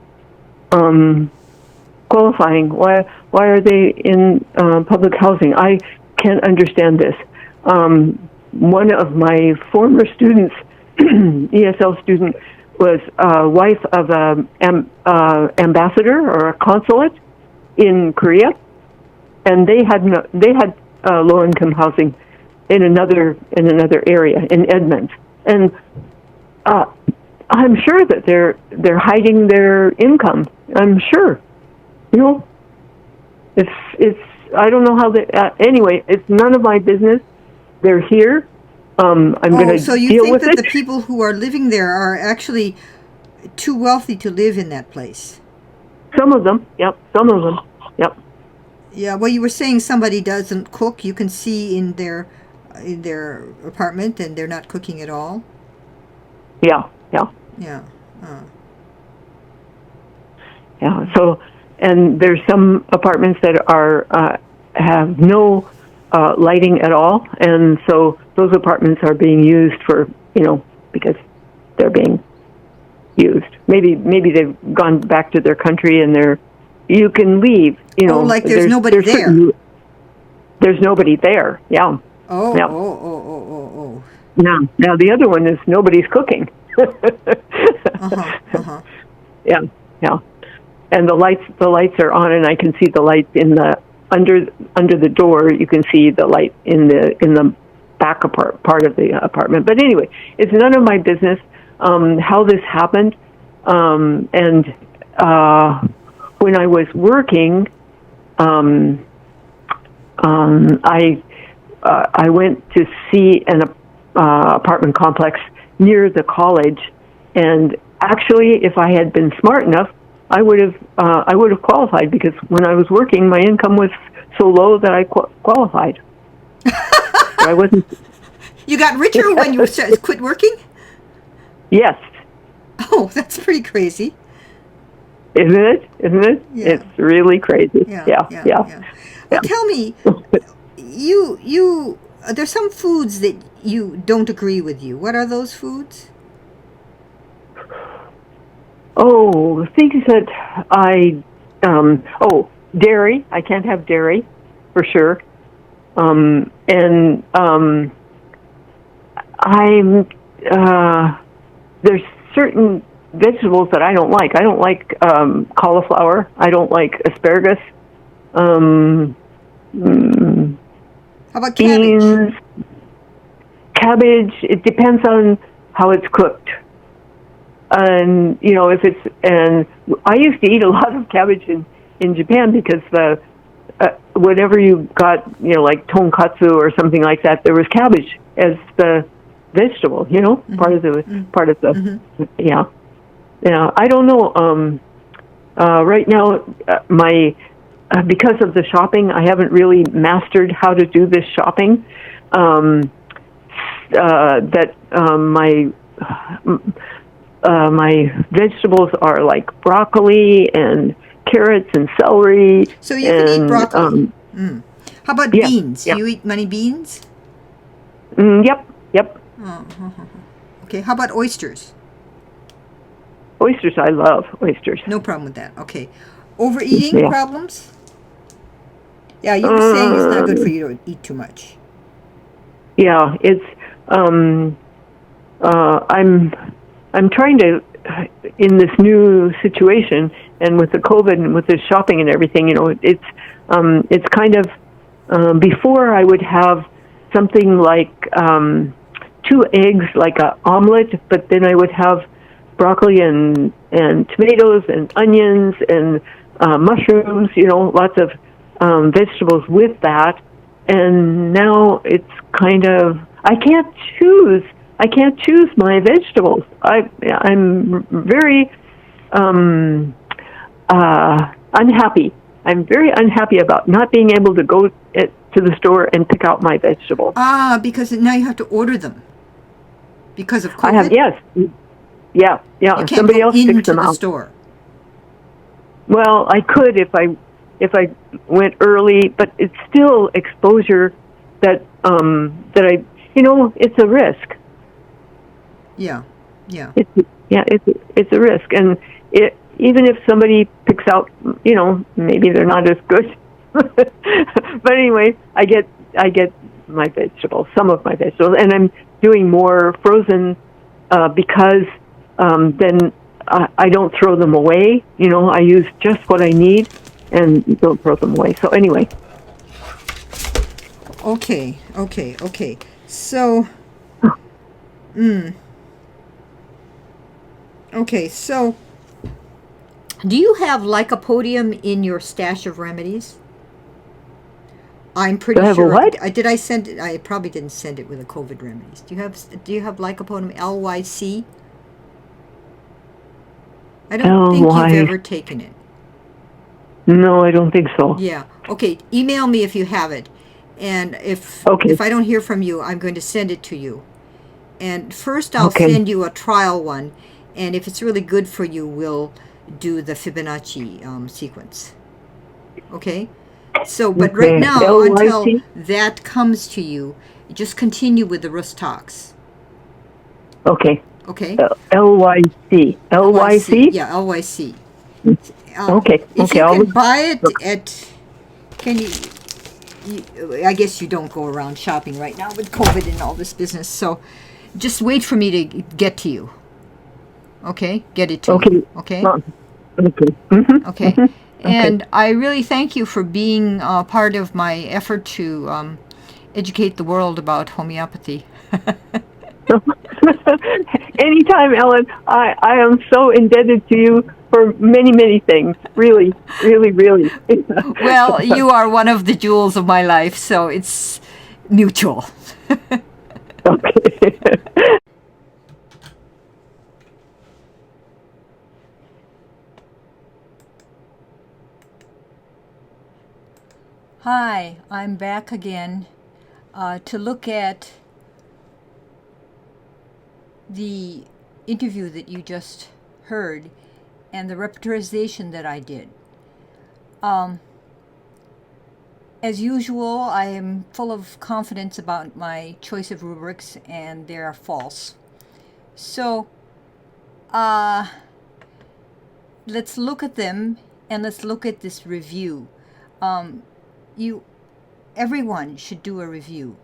qualifying? Why are they in public housing? I can't understand this. One of my former students, ESL student, was wife of an ambassador or a consulate in Korea, and they had low income housing in another area in Edmonds, and I'm sure that they're hiding their income. I'm sure, it's I don't know how they. Anyway, it's none of my business. They're here. I'm going to deal with it. So you think that the people who are living there are actually too wealthy to live in that place? Some of them, yep. Some of them, yep. Yeah. Well, you were saying somebody doesn't cook. You can see in their apartment, and they're not cooking at all. Yeah. Yeah. Yeah. So, and there's some apartments that are have no lighting at all, and so those apartments are being used for because they're being used. Maybe they've gone back to their country and you can leave. Like there's nobody there. There's nobody there. Yeah. Oh. Yeah. Oh. Now the other one is nobody's cooking. Yeah. And the lights are on, and I can see the lights in the under the door. You can see the light in the back part of the apartment. But anyway, it's none of my business how this happened. And when I was working, I went to see an apartment complex near the college, and actually, if I had been smart enough, I would have qualified, because when I was working, my income was so low that I qualified. I wasn't. You got richer when you quit working? Yes. Oh, that's pretty crazy. Isn't it? Yeah. It's really crazy. Yeah. Well, tell me, you there's some foods that you don't agree with you. What are those foods? Oh, things that dairy. I can't have dairy, for sure. There's certain vegetables that I don't like. I don't like cauliflower. I don't like asparagus. How about cabbage? Beans. Cabbage, it depends on how it's cooked. And, I used to eat a lot of cabbage in Japan, because whatever you got, like tonkatsu or something like that, there was cabbage as the vegetable, part of the, yeah. I don't know, right now, because of the shopping, I haven't really mastered how to do this shopping, my vegetables are like broccoli and carrots and celery. So you can eat broccoli. How about beans? Yeah. Do you eat many beans? Yep. Okay, how about oysters? Oysters, I love oysters. No problem with that. Okay. Overeating problems? Yeah, you were saying it's not good for you to eat too much. Yeah, it's I'm trying to, in this new situation, and with the COVID and with the shopping and everything, it's kind of, before I would have something like 2 eggs, like an omelet, but then I would have broccoli and tomatoes and onions and mushrooms, lots of vegetables with that. And now it's kind of, I can't choose my vegetables. I'm very unhappy. I'm very unhappy about not being able to go to the store and pick out my vegetables. Because now you have to order them because of COVID? I have, yes. Yeah. You can't Somebody else picks them into the out. store. Well, I could if I went early, but it's still exposure that I, it's a risk. Yeah. It's a risk, and even if somebody picks out, maybe they're not as good. But anyway, I get my vegetables, some of my vegetables, and I'm doing more frozen because then I don't throw them away. I use just what I need and don't throw them away. So anyway, Okay. So, okay. So, do you have Lycopodium in your stash of remedies? I'm Do pretty I have a sure. what? Did I send it? I probably didn't send it with the COVID remedies. Do you have Lycopodium LYC? I don't think you've L-Y. ever taken it. No, I don't think so. Yeah. Okay. Email me if you have it, and Okay. if I don't hear from you, I'm going to send it to you. And first, I'll Okay. send you a trial one, and if it's really good for you, we'll do the Fibonacci sequence. Okay. So, but right Okay. now, until L-Y-C? that comes to you, just continue with the Rus talks. Okay. Okay. L-Y-C. LYC. L-Y-C? Yeah, LYC. Okay. If Okay. you I'll can buy look. it at, can I guess you don't go around shopping right now with COVID and all this business. So just wait for me to get to you. Okay? Get it to Okay. you. Okay? Okay. Okay. Okay. And I really thank you for being part of my effort to educate the world about homeopathy. Anytime, Ellen. I am so indebted to you for many, many things. Really, really, really. Well, you are one of the jewels of my life, so it's mutual. Okay. Hi, I'm back again to look at the interview that you just heard and the repertorization that I did. As usual, I am full of confidence about my choice of rubrics, and they are false. So, let's look at them and let's look at this review. You, everyone should do a review.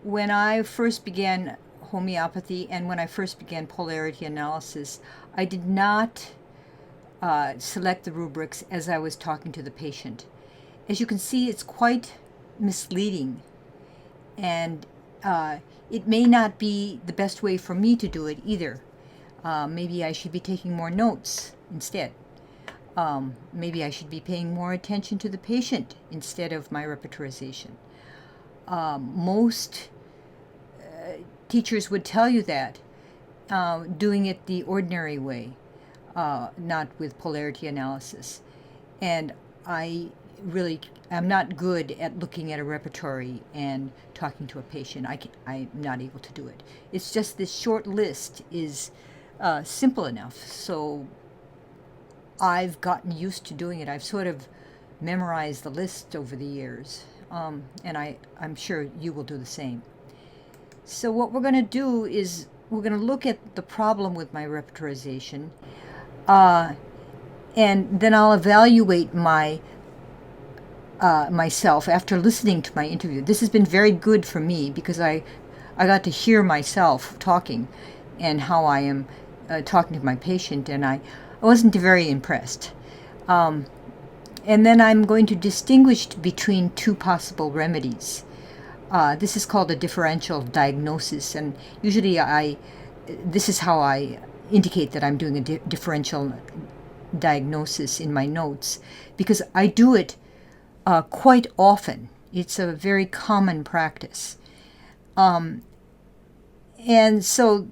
When I first began homeopathy and when I first began polarity analysis, I did not select the rubrics as I was talking to the patient. As you can see, it's quite misleading, and it may not be the best way for me to do it either. Maybe I should be taking more notes instead. Maybe I should be paying more attention to the patient instead of my repertorization. Most teachers would tell you that, doing it the ordinary way, not with polarity analysis. And I really am not good at looking at a repertory and talking to a patient. I'm not able to do it. It's just this short list is simple enough. So I've gotten used to doing it. I've sort of memorized the list over the years. And I'm sure you will do the same. So what we're going to do is we're going to look at the problem with my repertorization, and then I'll evaluate myself after listening to my interview. This has been very good for me because I got to hear myself talking and how I am talking to my patient, and I wasn't very impressed. And then I'm going to distinguish between two possible remedies. This is called a differential diagnosis, and usually this is how I indicate that I'm doing a differential diagnosis in my notes, because I do it quite often. It's a very common practice. And so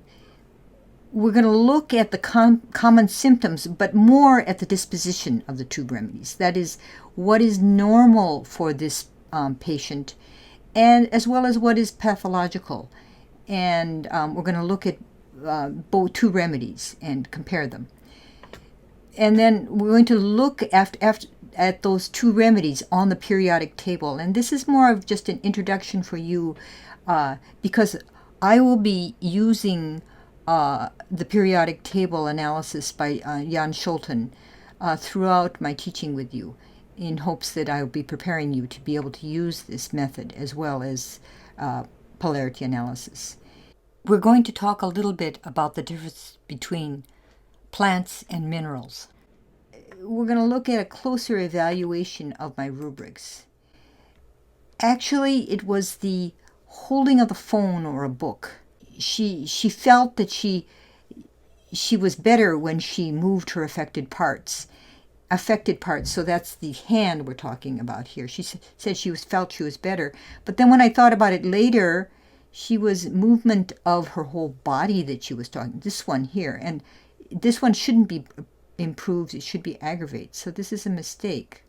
we're going to look at the common symptoms, but more at the disposition of the two remedies. That is, what is normal for this patient, and as well as what is pathological. And we're going to look at both two remedies and compare them. And then we're going to look at those two remedies on the periodic table. And this is more of just an introduction for you, because I will be using the periodic table analysis by Jan Sholten throughout my teaching with you, in hopes that I will be preparing you to be able to use this method as well as polarity analysis. We're going to talk a little bit about the difference between plants and minerals. We're going to look at a closer evaluation of my rubrics. Actually, it was the holding of the phone or a book. She felt that she was better when she moved her affected parts. So that's the hand we're talking about here. She said felt she was better. But then when I thought about it later, she was movement of her whole body that she was talking. This one here. And this one shouldn't be improved. It should be aggravated. So this is a mistake.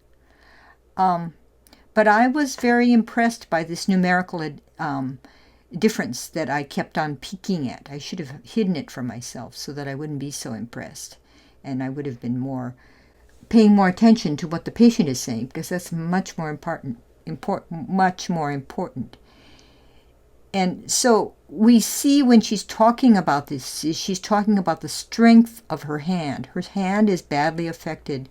But I was very impressed by this numerical difference that I kept on peeking at. I should have hidden it from myself so that I wouldn't be so impressed. And I would have been paying more attention to what the patient is saying, because that's much more important. And so we see when she's talking about this, she's talking about the strength of her hand. Her hand is badly affected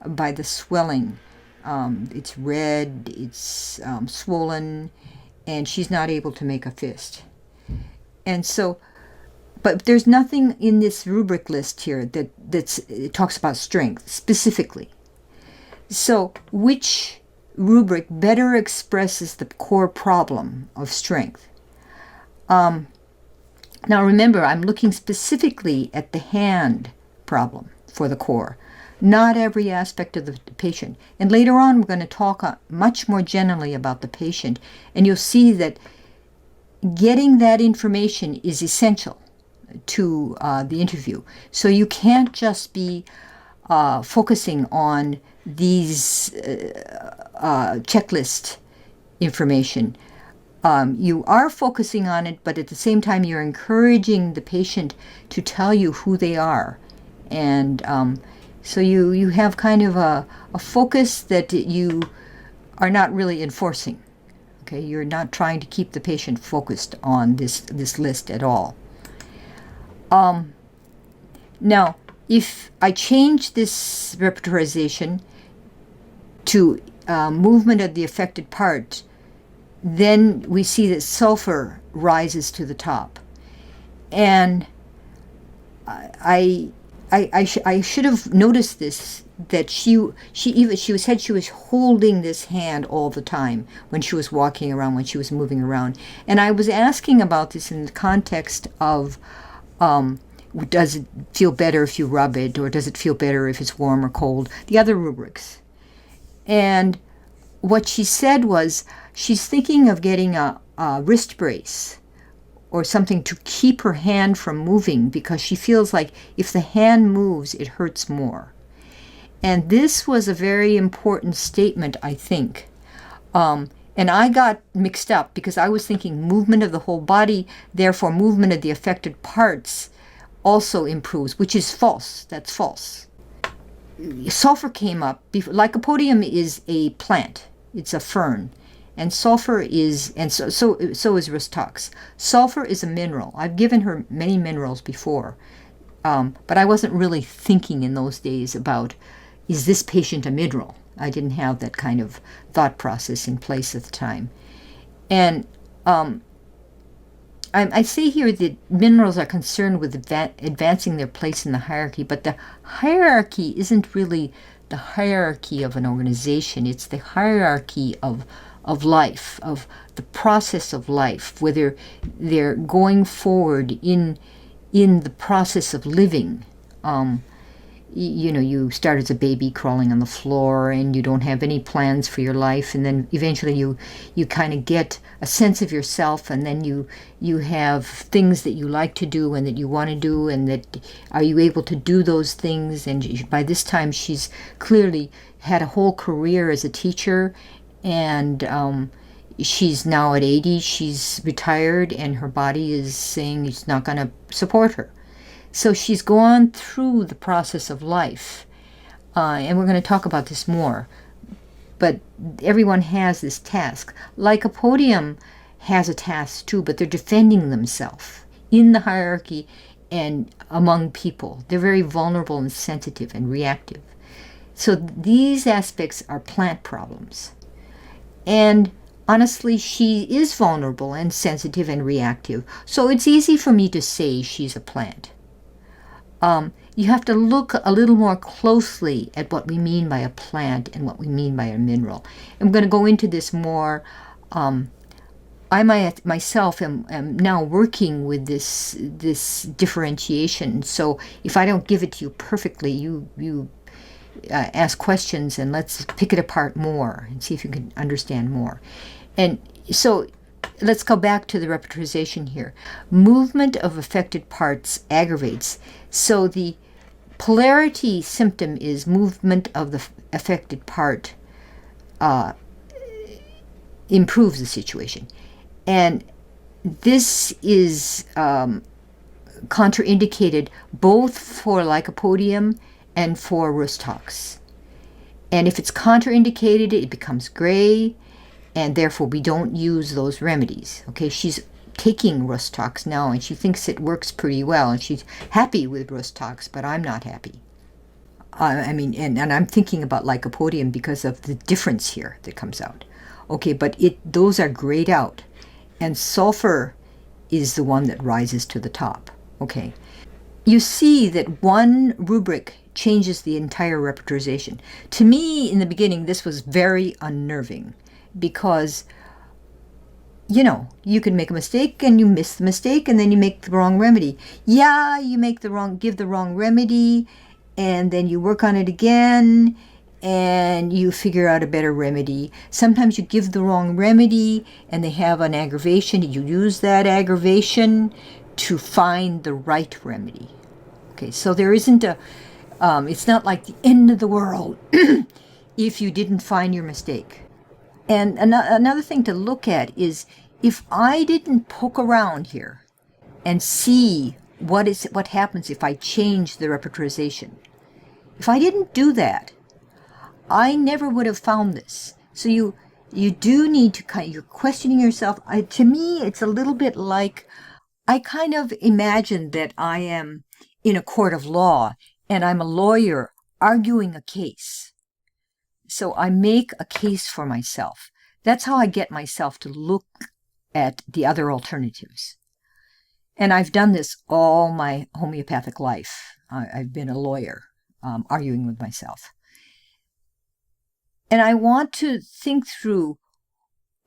by the swelling. It's red, it's swollen, and she's not able to make a fist. And so, but there's nothing in this rubric list here that it talks about strength specifically. So which rubric better expresses the core problem of strength? Now remember, I'm looking specifically at the hand problem for the core, not every aspect of the patient. And later on, we're going to talk much more generally about the patient, and you'll see that getting that information is essential to the interview. So you can't just be focusing on these checklist information. You are focusing on it, but at the same time, you're encouraging the patient to tell you who they are. And so you have kind of a focus that you are not really enforcing. Okay, you're not trying to keep the patient focused on this list at all. Now, if I change this repertorization to movement of the affected part, then we see that sulfur rises to the top. And I should have noticed this, that she said she was holding this hand all the time when she was walking around, when she was moving around. And I was asking about this in the context of, does it feel better if you rub it, or does it feel better if it's warm or cold? The other rubrics. And what she said was she's thinking of getting a wrist brace or something to keep her hand from moving, because she feels like if the hand moves, it hurts more. And this was a very important statement, I think. And I got mixed up because I was thinking movement of the whole body, therefore movement of the affected parts also improves, which is false. That's false. Sulfur came up. Lycopodium is a plant. It's a fern. And sulfur is, and so is Rustox. Sulfur is a mineral. I've given her many minerals before, but I wasn't really thinking in those days about, is this patient a mineral? I didn't have that kind of thought process in place at the time. And I say here that minerals are concerned with advancing their place in the hierarchy, but the hierarchy isn't really the hierarchy of an organization. It's the hierarchy of life, of the process of life, whether they're going forward in the process of living. You start as a baby crawling on the floor and you don't have any plans for your life, and then eventually you kind of get a sense of yourself, and then you have things that you like to do and that you want to do, and that are you able to do those things. And by this time she's clearly had a whole career as a teacher, and she's now at 80, she's retired, and her body is saying it's not going to support her. So she's gone through the process of life, and we're going to talk about this more. But everyone has this task. Lycopodium has a task too, but they're defending themselves in the hierarchy and among people. They're very vulnerable and sensitive and reactive. So these aspects are plant problems. And honestly, she is vulnerable and sensitive and reactive. So it's easy for me to say she's a plant. You have to look a little more closely at what we mean by a plant and what we mean by a mineral. I'm going to go into this more I myself am now working with this differentiation. So if I don't give it to you perfectly, you ask questions and let's pick it apart more and see if you can understand more. And so let's go back to the repertorization here. Movement of affected parts aggravates. So the polarity symptom is movement of the affected part improves the situation. And this is contraindicated both for Lycopodium and for Rhus-Tox. And if it's contraindicated, it becomes gray, and therefore we don't use those remedies. Okay, she's taking Rhus-Tox now, and she thinks it works pretty well, and she's happy with Rhus-Tox, but I'm not happy. And I'm thinking about Lycopodium because of the difference here that comes out. Okay, but those are grayed out, and sulfur is the one that rises to the top. Okay, you see that one rubric changes the entire repertorization. To me, in the beginning, this was very unnerving because, you can make a mistake and you miss the mistake and then you make the wrong remedy. Yeah, you give the wrong remedy and then you work on it again and you figure out a better remedy. Sometimes you give the wrong remedy and they have an aggravation. You use that aggravation to find the right remedy. Okay, so there isn't it's not like the end of the world if you didn't find your mistake. And another thing to look at is if I didn't poke around here and see what happens if I change the repertorization. If I didn't do that, I never would have found this. So you do need to you're questioning yourself. To me, it's a little bit like I kind of imagine that I am in a court of law and I'm a lawyer arguing a case. So I make a case for myself. That's how I get myself to look at the other alternatives. And I've done this all my homeopathic life. I've been a lawyer, arguing with myself. And I want to think through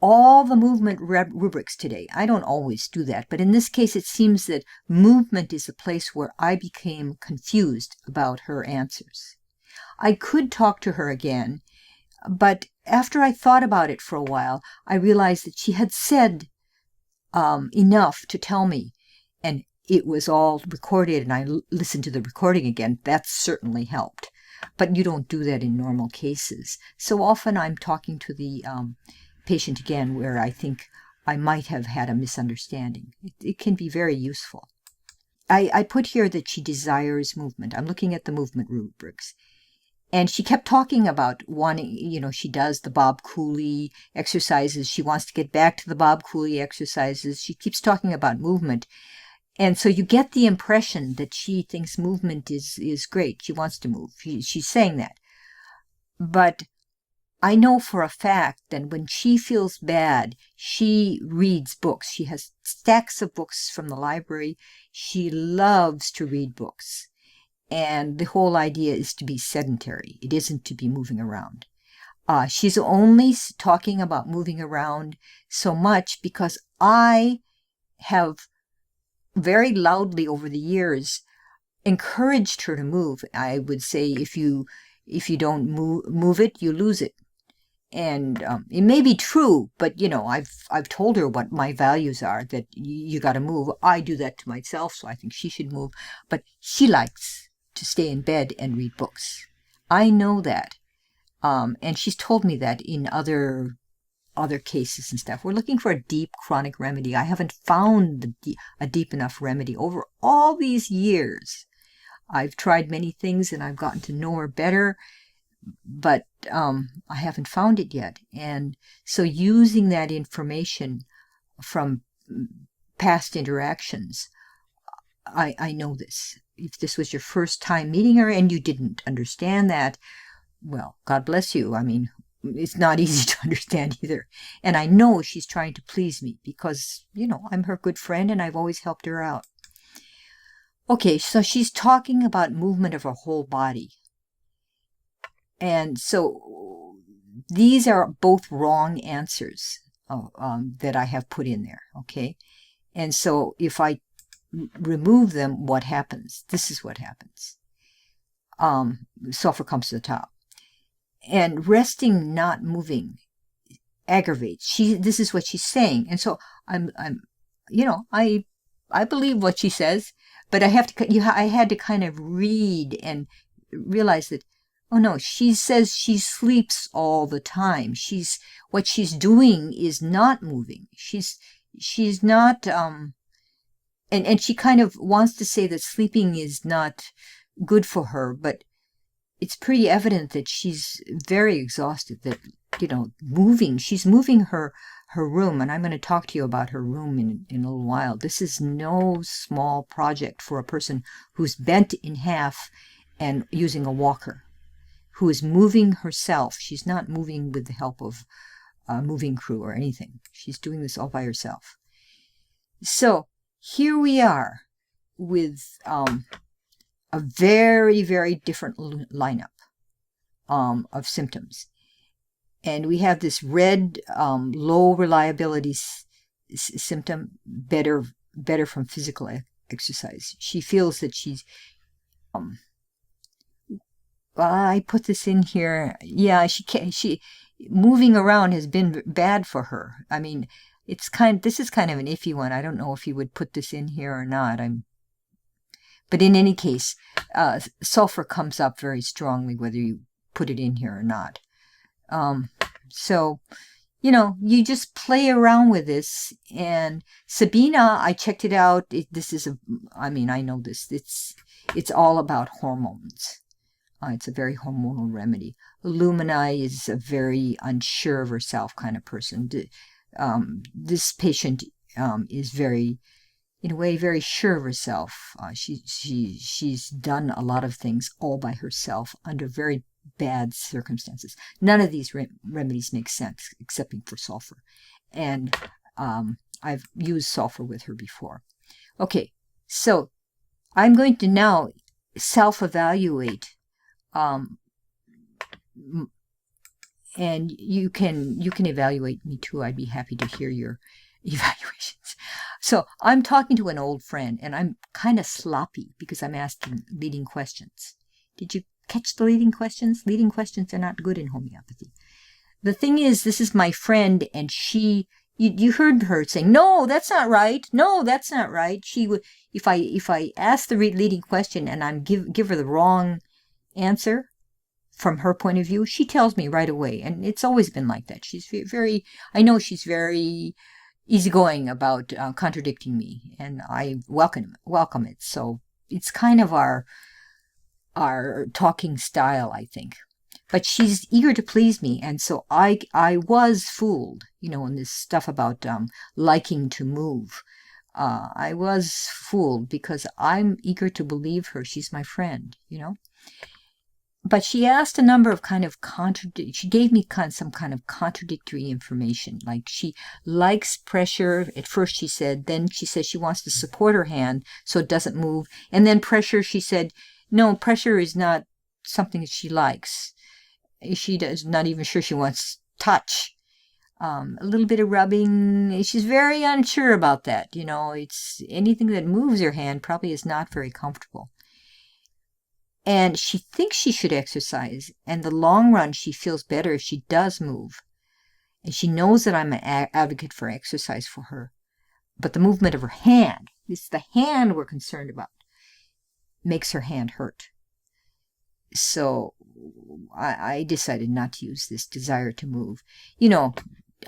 all the movement rubrics today. I don't always do that, but in this case, it seems that movement is a place where I became confused about her answers. I could talk to her again, but after I thought about it for a while, I realized that she had said enough to tell me, and it was all recorded, and I listened to the recording again. That certainly helped. But you don't do that in normal cases. So often I'm talking to the patient again where I think I might have had a misunderstanding. It can be very useful. I put here that she desires movement. I'm looking at the movement rubrics. And she kept talking about wanting, she does the Bob Cooley exercises. She wants to get back to the Bob Cooley exercises. She keeps talking about movement. And so you get the impression that she thinks movement is great. She wants to move. She's saying that. But I know for a fact that when she feels bad, she reads books. She has stacks of books from the library. She loves to read books. And the whole idea is to be sedentary. It isn't to be moving around. She's only talking about moving around so much because I have very loudly over the years encouraged her to move. I would say if you don't move it, you lose it. And it may be true, but I've told her what my values are, that you got to move. I do that to myself, so I think she should move. But she likes to stay in bed and read books. I know that. And she's told me that in other cases and stuff. We're looking for a deep chronic remedy. I haven't found a deep enough remedy over all these years. I've tried many things and I've gotten to know her better, but I haven't found it yet. And so using that information from past interactions, I know this. If this was your first time meeting her and you didn't understand that, well, God bless you. I mean, it's not easy to understand either. And I know she's trying to please me because, I'm her good friend and I've always helped her out. Okay, so she's talking about movement of her whole body. And so these are both wrong answers. that I have put in there, okay? And so if I remove them, what happens? This is what happens. Sulfur comes to the top. And resting, not moving, aggravates. This is what she's saying. And so I believe what she says, but I had to kind of read and realize that, oh no, she says she sleeps all the time. What she's doing is not moving. She's not, and she kind of wants to say that sleeping is not good for her, but it's pretty evident that she's very exhausted, that, she's moving her room, and I'm going to talk to you about her room in a little while. This is no small project for a person who's bent in half and using a walker, who is moving herself. She's not moving with the help of a moving crew or anything. She's doing this all by herself. So here we are with a very, very different lineup of symptoms. And we have this red, low reliability symptom, better from physical exercise. She feels that she's, I put this in here. Yeah, she moving around has been bad for her. I mean, this is kind of an iffy one. I don't know if you would put this in here or not. But in any case, sulfur comes up very strongly whether you put it in here or not. So, you just play around with this. And Sabina, I checked it out. I know this. It's all about hormones. It's a very hormonal remedy. Lumina is a very unsure of herself kind of person. This patient is very, in a way, very sure of herself. She's done a lot of things all by herself under very bad circumstances. None of these remedies make sense except for sulfur. And I've used sulfur with her before. Okay, so I'm going to now self-evaluate. And you can evaluate me too. I'd be happy to hear your evaluations. So I'm talking to an old friend, and I'm kind of sloppy because I'm asking leading questions. Did you catch the leading questions? Leading questions are not good in homeopathy. The thing is, this is my friend, and you heard her saying, "No, that's not right. No, that's not right." She would, if I ask the leading question and I'm give her the wrong answer from her point of view, she tells me right away, and it's always been like that. I know she's very easygoing about contradicting me, and I welcome it. So it's kind of our talking style, I think. But she's eager to please me, and so I was fooled, in this stuff about liking to move. I was fooled because I'm eager to believe her. She's my friend, But she asked a number of she gave me some kind of contradictory information. Like she likes pressure. At first she said, then she says she wants to support her hand so it doesn't move. And then pressure, she said, no, pressure is not something that she likes. She is not even sure she wants touch. A little bit of rubbing. She's very unsure about that. It's anything that moves her hand probably is not very comfortable. And she thinks she should exercise. And the long run, she feels better if she does move. And she knows that I'm an advocate for exercise for her. But the movement of her hand, it's the hand we're concerned about, makes her hand hurt. So I decided not to use this desire to move.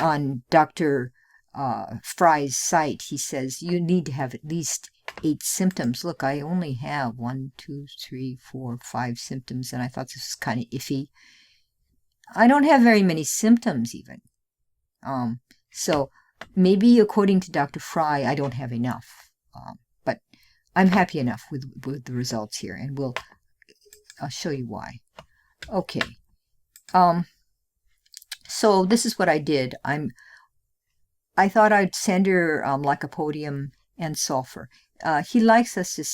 On Dr. Frei's site, he says you need to have at least 8 symptoms. Look, I only have 1, 2, 3, 4, 5 symptoms, and I thought this was kind of iffy. I don't have very many symptoms even. So maybe according to Dr. Frei, I don't have enough. But I'm happy enough with the results here, and I'll show you why. Okay. So this is what I did. I thought I'd send her Lycopodium and Sulfur. He likes us to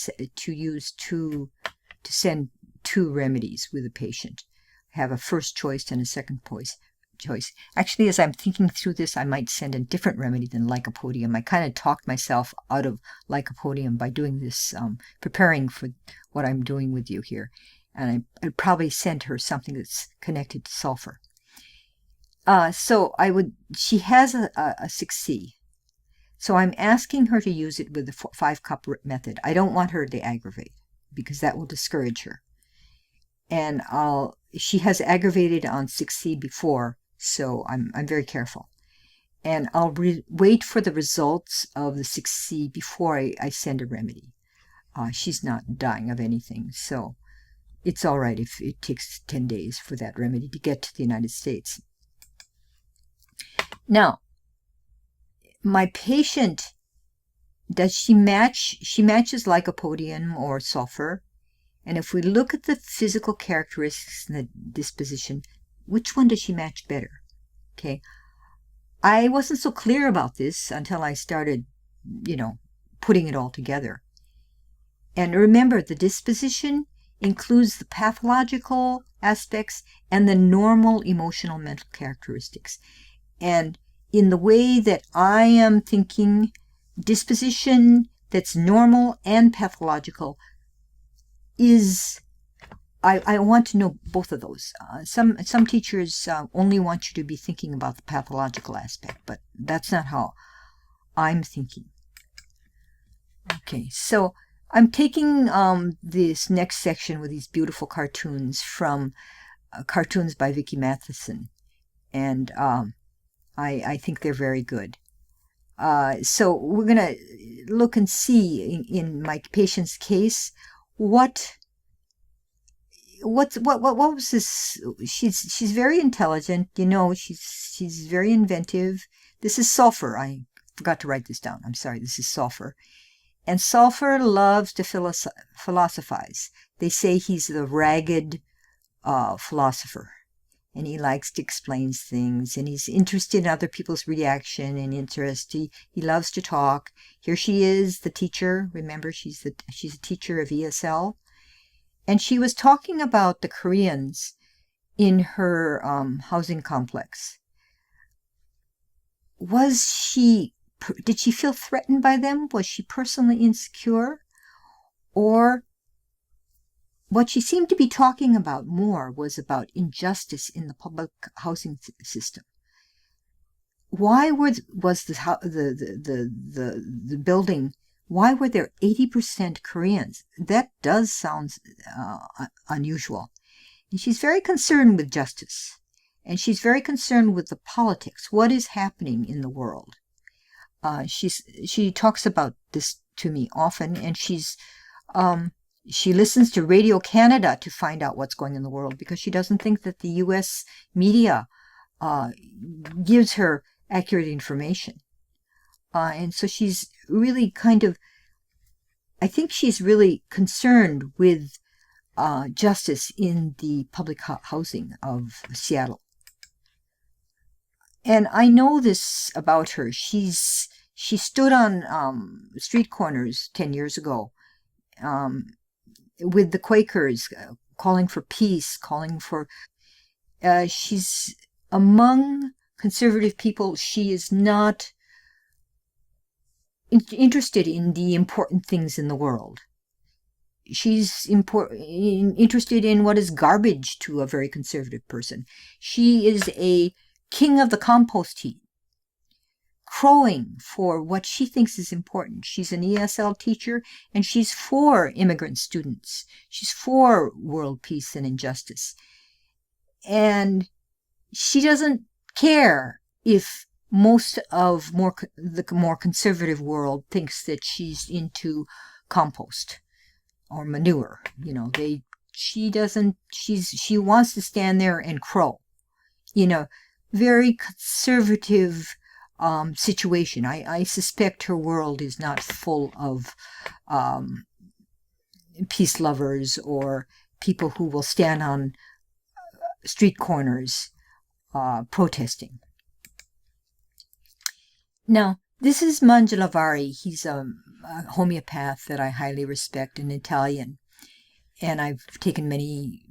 send 2 remedies with a patient. Have a first choice and a second choice. Actually, as I'm thinking through this, I might send a different remedy than Lycopodium. I kind of talked myself out of Lycopodium by doing this, preparing for what I'm doing with you here. And I'd probably send her something that's connected to sulfur. So she has a 6C. So I'm asking her to use it with the 5-cup method. I don't want her to aggravate because that will discourage her. And she has aggravated on 6C before, so I'm very careful. And I'll wait for the results of the 6C before I send a remedy. She's not dying of anything, so it's all right if it takes 10 days for that remedy to get to the United States. Now, my patient, does she match? She matches Lycopodium or sulfur. And if we look at the physical characteristics and the disposition, which one does she match better? Okay. I wasn't so clear about this until I started, putting it all together. And remember, the disposition includes the pathological aspects and the normal emotional mental characteristics. And in the way that I am thinking, disposition that's normal and pathological is, I want to know both of those. Some teachers only want you to be thinking about the pathological aspect, but that's not how I'm thinking. Okay, so I'm taking this next section with these beautiful cartoons from cartoons by Vicki Matheson, and I think they're very good. So we're going to look and see in my patient's case what was this. She's very intelligent, she's very inventive. This is sulfur. I forgot to write this down. I'm sorry. This is sulfur. And sulfur loves to philosophize. They say he's the ragged philosopher. And he likes to explain things, and he's interested in other people's reaction and interest. He loves to talk. Here she is, the teacher. Remember, she's a teacher of ESL. And she was talking about the Koreans in her housing complex. Did she feel threatened by them? Was she personally insecure? Or what she seemed to be talking about more was about injustice in the public housing system. Why was the building? Why were there 80% Koreans? That does sound unusual. And she's very concerned with justice, and she's very concerned with the politics. What is happening in the world? She talks about this to me often, and she listens to Radio Canada to find out what's going on in the world because she doesn't think that the U.S. media gives her accurate information. And so she's really I think she's really concerned with justice in the public housing of Seattle. And I know this about her. She stood on street corners 10 years ago with the Quakers, calling for peace, she's among conservative people. She is not interested in the important things in the world. She's interested in what is garbage to a very conservative person. She is a king of the compost heap, crowing for what she thinks is important. She's an ESL teacher, and she's for immigrant students. She's for world peace and injustice. And she doesn't care if most of the more conservative world thinks that she's into compost or manure. She wants to stand there and crow in a very conservative situation. I suspect her world is not full of peace lovers or people who will stand on street corners protesting. Now, this is Manjulavari. He's a homeopath that I highly respect, an Italian, and I've taken many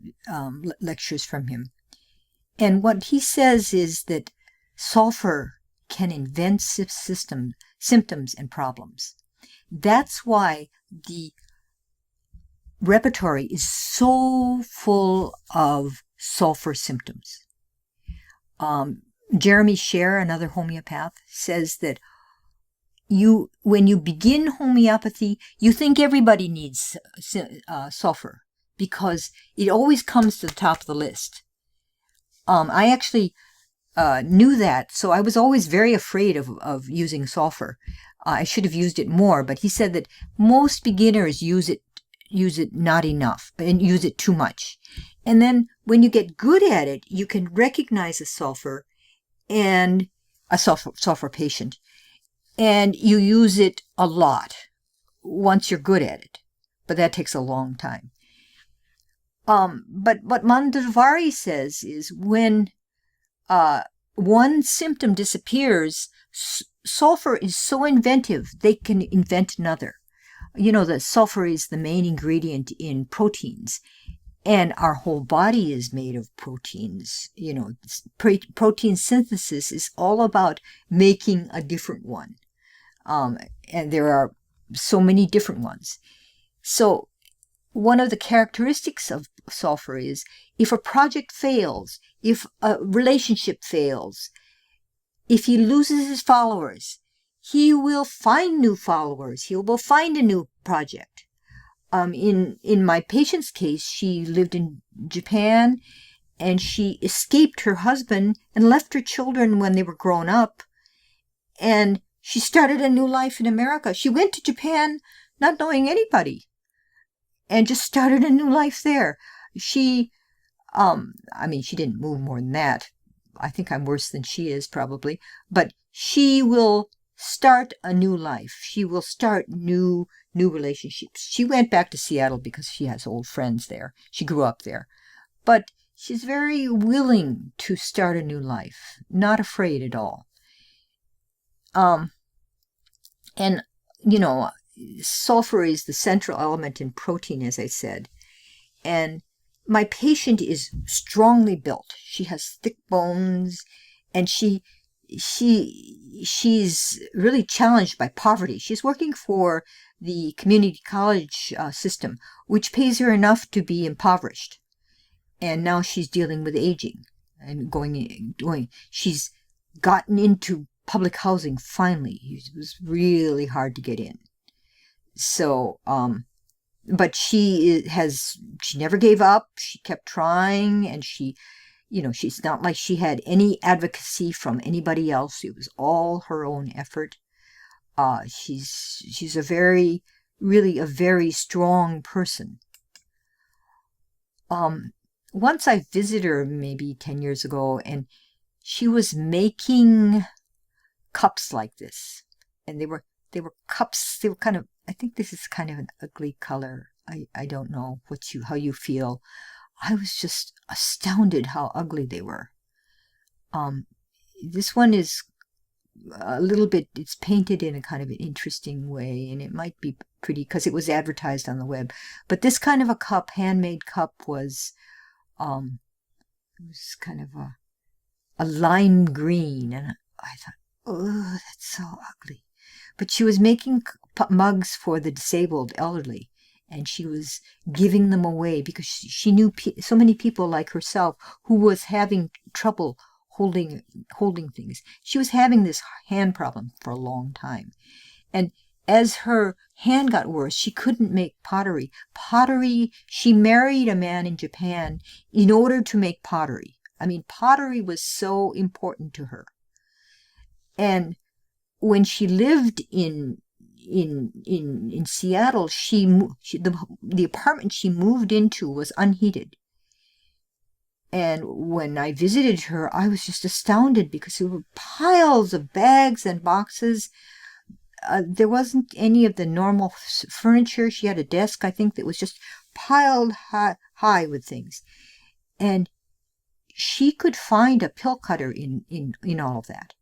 lectures from him. And what he says is that sulfur can invent symptoms and problems. That's why the repertory is so full of sulfur symptoms. Jeremy Scher, another homeopath, says that when you begin homeopathy, you think everybody needs sulfur because it always comes to the top of the list. I actually knew that, so I was always very afraid of using sulfur. I should have used it more, but he said that most beginners use it not enough, and use it too much. And then when you get good at it, you can recognize a sulfur and a sulfur patient, and you use it a lot once you're good at it. But that takes a long time. But what Mandavari says is when one symptom disappears, sulfur is so inventive, they can invent another. You know that sulfur is the main ingredient in proteins, and our whole body is made of proteins. You know, protein synthesis is all about making a different one. And there are so many different ones. So one of the characteristics of sulfur is if a project fails, if a relationship fails, if he loses his followers, he will find new followers. He will find a new project. In my patient's case, she lived in Japan and she escaped her husband and left her children when they were grown up. And she started a new life in America. She went to Japan not knowing anybody and just started a new life there. She didn't move more than that. I think I'm worse than she is probably, but she will start a new life. She will start new relationships. She went back to Seattle because she has old friends there. She grew up there. But she's very willing to start a new life, not afraid at all. And, you know, sulfur is the central element in protein, as I said. And my patient is strongly built. She has thick bones, and she's really challenged by poverty. She's working for the community college system, which pays her enough to be impoverished. And now she's dealing with aging and going. She's gotten into public housing finally. It was really hard to get in. So, but she never gave up. She kept trying, and she's not like she had any advocacy from anybody else. It was all her own effort. She's really a very strong person. Once I visited her maybe 10 years ago, and she was making cups like this, and they were cups. They were kind of, I think this is kind of an ugly color. I don't know how you feel. I was just astounded how ugly they were. This one is a little bit, it's painted in a kind of an interesting way, and it might be pretty because it was advertised on the web. But this kind of a cup, handmade cup, was kind of a lime green, and I thought, oh, that's so ugly. But she was making mugs for the disabled elderly, and she was giving them away because she knew so many people like herself who was having trouble holding things. She was having this hand problem for a long time. And as her hand got worse, she couldn't make pottery. She married a man in Japan in order to make pottery. I mean, pottery was so important to her. And when she lived in Seattle, the apartment she moved into was unheated. And when I visited her, I was just astounded because there were piles of bags and boxes. There wasn't any of the normal furniture. She had a desk, I think, that was just piled high with things. And she could find a pill cutter in all of that.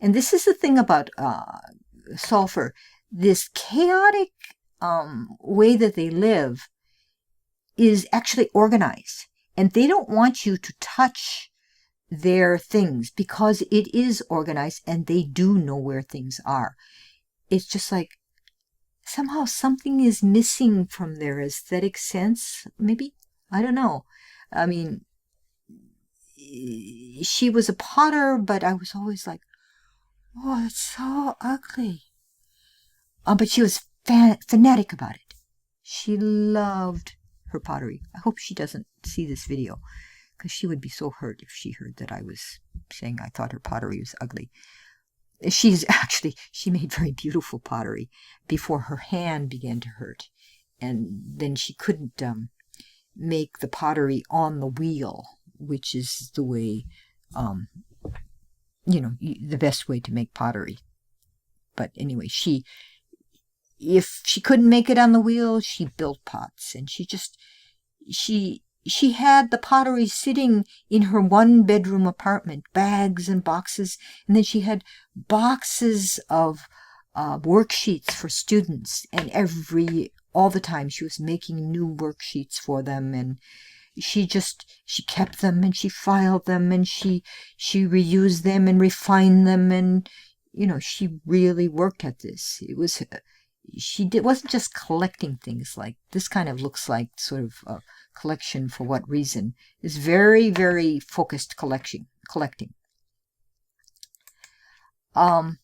And this is the thing about sulfur. This chaotic way that they live is actually organized. And they don't want you to touch their things because it is organized and they do know where things are. It's just like somehow something is missing from their aesthetic sense, maybe? I don't know. I mean, she was a potter, but I was always like, oh, it's so ugly. But she was fanatic about it. She loved her pottery. I hope she doesn't see this video, because she would be so hurt if she heard that I was saying I thought her pottery was ugly. She made very beautiful pottery before her hand began to hurt. And then she couldn't make the pottery on the wheel, which is the way, the best way to make pottery. But anyway, if she couldn't make it on the wheel, she built pots. And she had the pottery sitting in her one-bedroom apartment, bags and boxes, and then she had boxes of worksheets for students, and all the time she was making new worksheets for them, and she kept them, and she filed them, and she reused them and refined them, and she really worked at this. Wasn't just collecting things. Like this kind of looks like sort of a collection for what reason. It's very, very focused collecting. And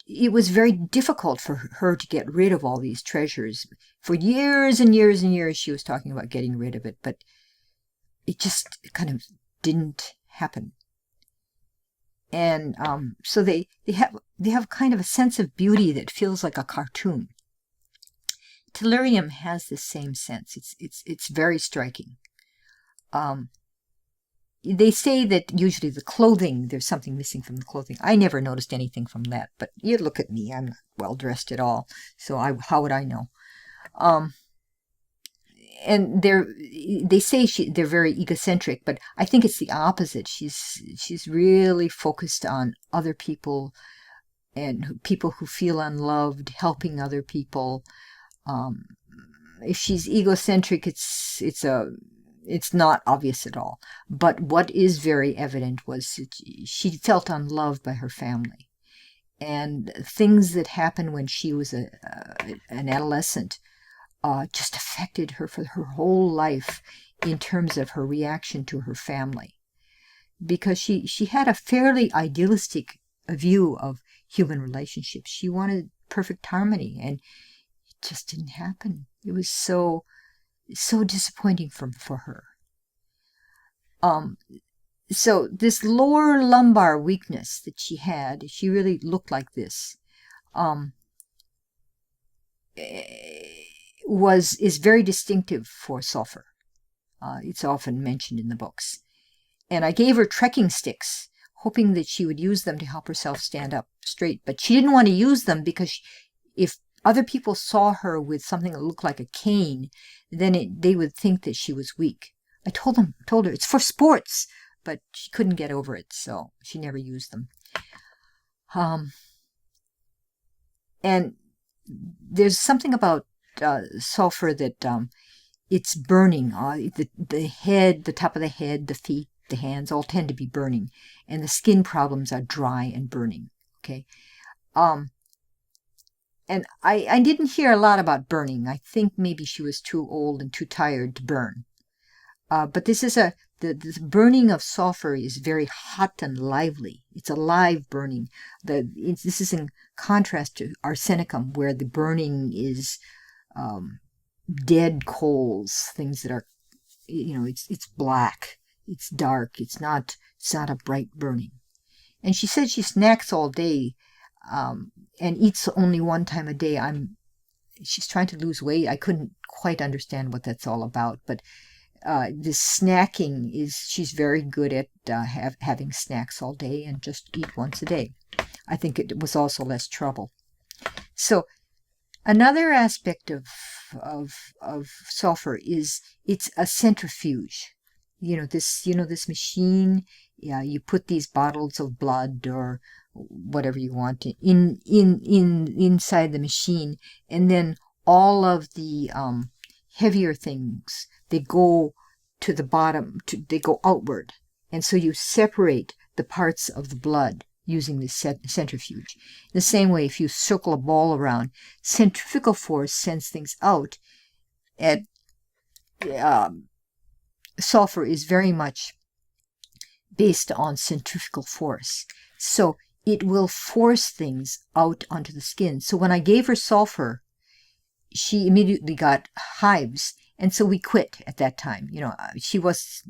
it was very difficult for her to get rid of all these treasures. For years and years and years she was talking about getting rid of it, but it just kind of didn't happen. And so they have kind of a sense of beauty that feels like a cartoon. Tellurium has the same sense. It's very striking. They say that usually the clothing, there's something missing from the clothing. I never noticed anything from that, but you look at me, I'm not well dressed at all, so how would I know? And they say they're very egocentric, but I think it's the opposite. She's really focused on other people and people who feel unloved, helping other people. If she's egocentric, it's not obvious at all. But what is very evident was that she felt unloved by her family, and things that happened when she was an adolescent just affected her for her whole life in terms of her reaction to her family, because she had a fairly idealistic view of human relationships. She wanted perfect harmony, and it just didn't happen. It was so disappointing for her. So this lower lumbar weakness that she had, she really looked like this. Is very distinctive for sulfur. It's often mentioned in the books. And I gave her trekking sticks, hoping that she would use them to help herself stand up straight. But she didn't want to use them because if other people saw her with something that looked like a cane, then they would think that she was weak. I told her it's for sports, but she couldn't get over it, so she never used them. And there's something about sulfur that it's burning. The head, the top of the head, the feet, the hands all tend to be burning, and the skin problems are dry and burning. Okay. And I didn't hear a lot about burning. I think maybe she was too old and too tired to burn. But this is the burning of sulfur is very hot and lively. It's a live burning. This is in contrast to arsenicum, where the burning is dead coals, things that are, it's black, it's dark, it's not a bright burning. And she said she snacks all day and eats only one time a day. She's trying to lose weight. I couldn't quite understand what that's all about, but this snacking she's very good at having snacks all day and just eat once a day. I think it was also less trouble. So another aspect of sulfur is it's a centrifuge. This machine. Yeah, you put these bottles of blood or whatever you want inside the machine, and then all of the heavier things, they go to the bottom, they go outward. And so you separate the parts of the blood using the centrifuge. The same way, if you circle a ball around, centrifugal force sends things out. And sulfur is very much based on centrifugal force. So it will force things out onto the skin. So when I gave her sulfur, she immediately got hives. And so we quit at that time. She was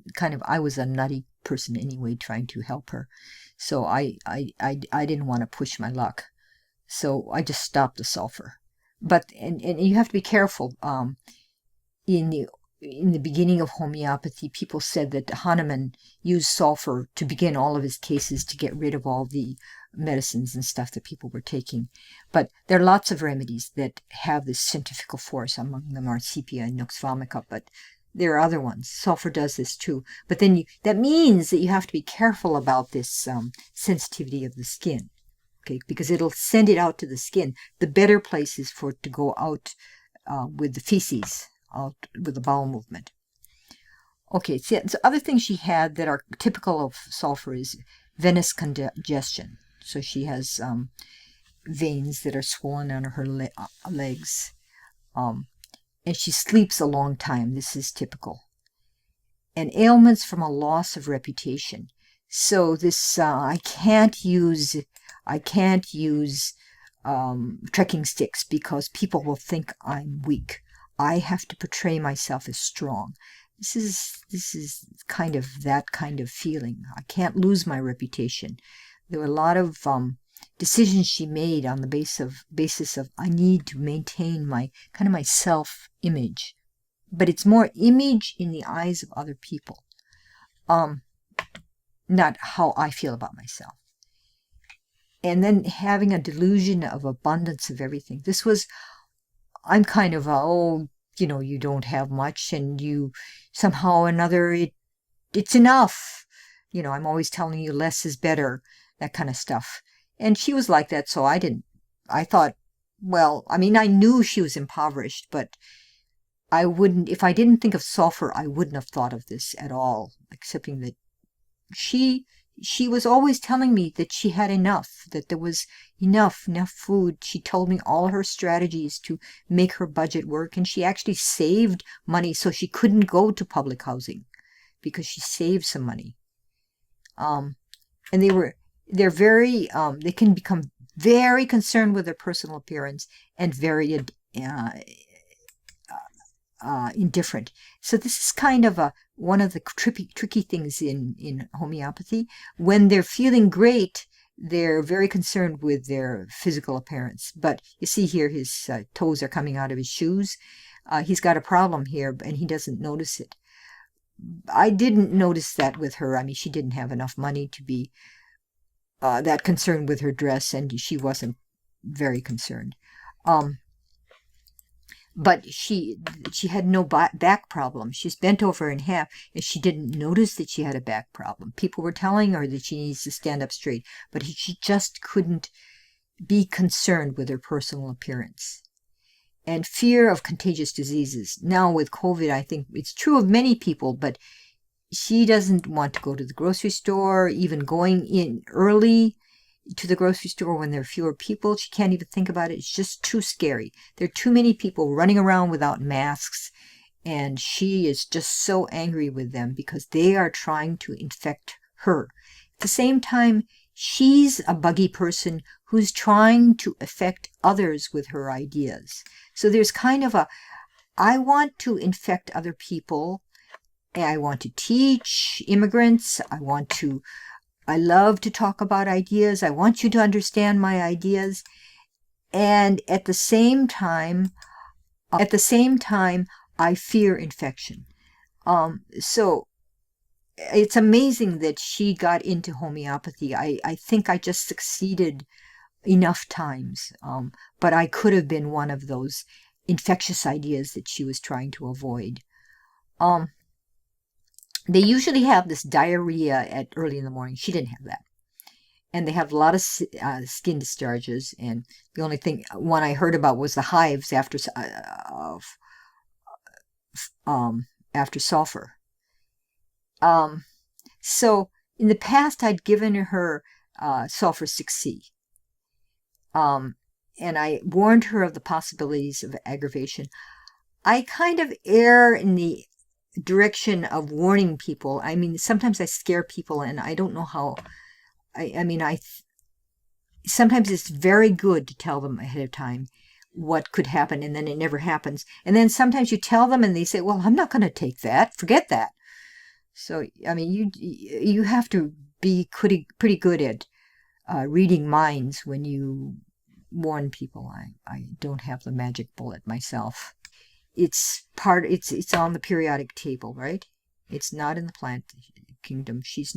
I was a nutty person anyway, trying to help her. So I didn't want to push my luck. So I just stopped the sulfur. But, and you have to be careful. In the beginning of homeopathy, people said that Hahnemann used sulfur to begin all of his cases to get rid of all the medicines and stuff that people were taking. But there are lots of remedies that have this centrifugal force. Among them are sepia and nux vomica, but there are other ones. Sulfur does this too. But then that means that you have to be careful about this sensitivity of the skin, okay? Because it'll send it out to the skin. The better place is for it to go out with the feces, out with the bowel movement. Okay, so other things she had that are typical of sulfur is venous congestion. So she has veins that are swollen on her legs. And she sleeps a long time. This is typical. And ailments from a loss of reputation. So this, I can't use trekking sticks because people will think I'm weak. I have to portray myself as strong. This is kind of that kind of feeling. I can't lose my reputation. There were a lot of decisions she made on the basis of I need to maintain my self-image, but it's more image in the eyes of other people, not how I feel about myself. And then having a delusion of abundance of everything. This was, I'm kind of you don't have much, and you somehow or another it's enough. I'm always telling you less is better, that kind of stuff. And she was like that, so I thought, well, I knew she was impoverished, but I wouldn't, if I didn't think of sulfur, I wouldn't have thought of this at all, excepting that she was always telling me that she had enough, that there was enough food. She told me all her strategies to make her budget work, and she actually saved money so she couldn't go to public housing because she saved some money. And they can become very concerned with their personal appearance and very indifferent. So this is kind of one of the tricky things in homeopathy. When they're feeling great, they're very concerned with their physical appearance. But you see here, his toes are coming out of his shoes. He's got a problem here, and he doesn't notice it. I didn't notice that with her. She didn't have enough money to be that concerned with her dress, and she wasn't very concerned. But she had no back problem. She's bent over in half, and she didn't notice that she had a back problem. People were telling her that she needs to stand up straight, but she just couldn't be concerned with her personal appearance. And fear of contagious diseases. Now with COVID, I think it's true of many people, but she doesn't want to go to the grocery store, even going in early to the grocery store when there are fewer people. She can't even think about it. It's just too scary. There are too many people running around without masks, and she is just so angry with them because they are trying to infect her. At the same time, she's a buggy person who's trying to affect others with her ideas. So there's kind of I want to infect other people. I want to teach immigrants. I love to talk about ideas. I want you to understand my ideas. And at the same time, I fear infection. So it's amazing that she got into homeopathy. I think I just succeeded enough times. But I could have been one of those infectious ideas that she was trying to avoid. They usually have this diarrhea early in the morning. She didn't have that. And they have a lot of skin discharges. And the only one I heard about was the hives after sulfur. So in the past, I'd given her sulfur 6C. And I warned her of the possibilities of aggravation. I kind of err in the direction of warning people. I mean, sometimes I scare people, and I don't know how. Sometimes it's very good to tell them ahead of time what could happen, and then it never happens. And then sometimes you tell them, and they say, "Well, I'm not going to take that. Forget that." So, I mean, you have to be pretty good at reading minds when you warn people. I don't have the magic bullet myself. It's on the periodic table, right? It's not in the plant kingdom. She's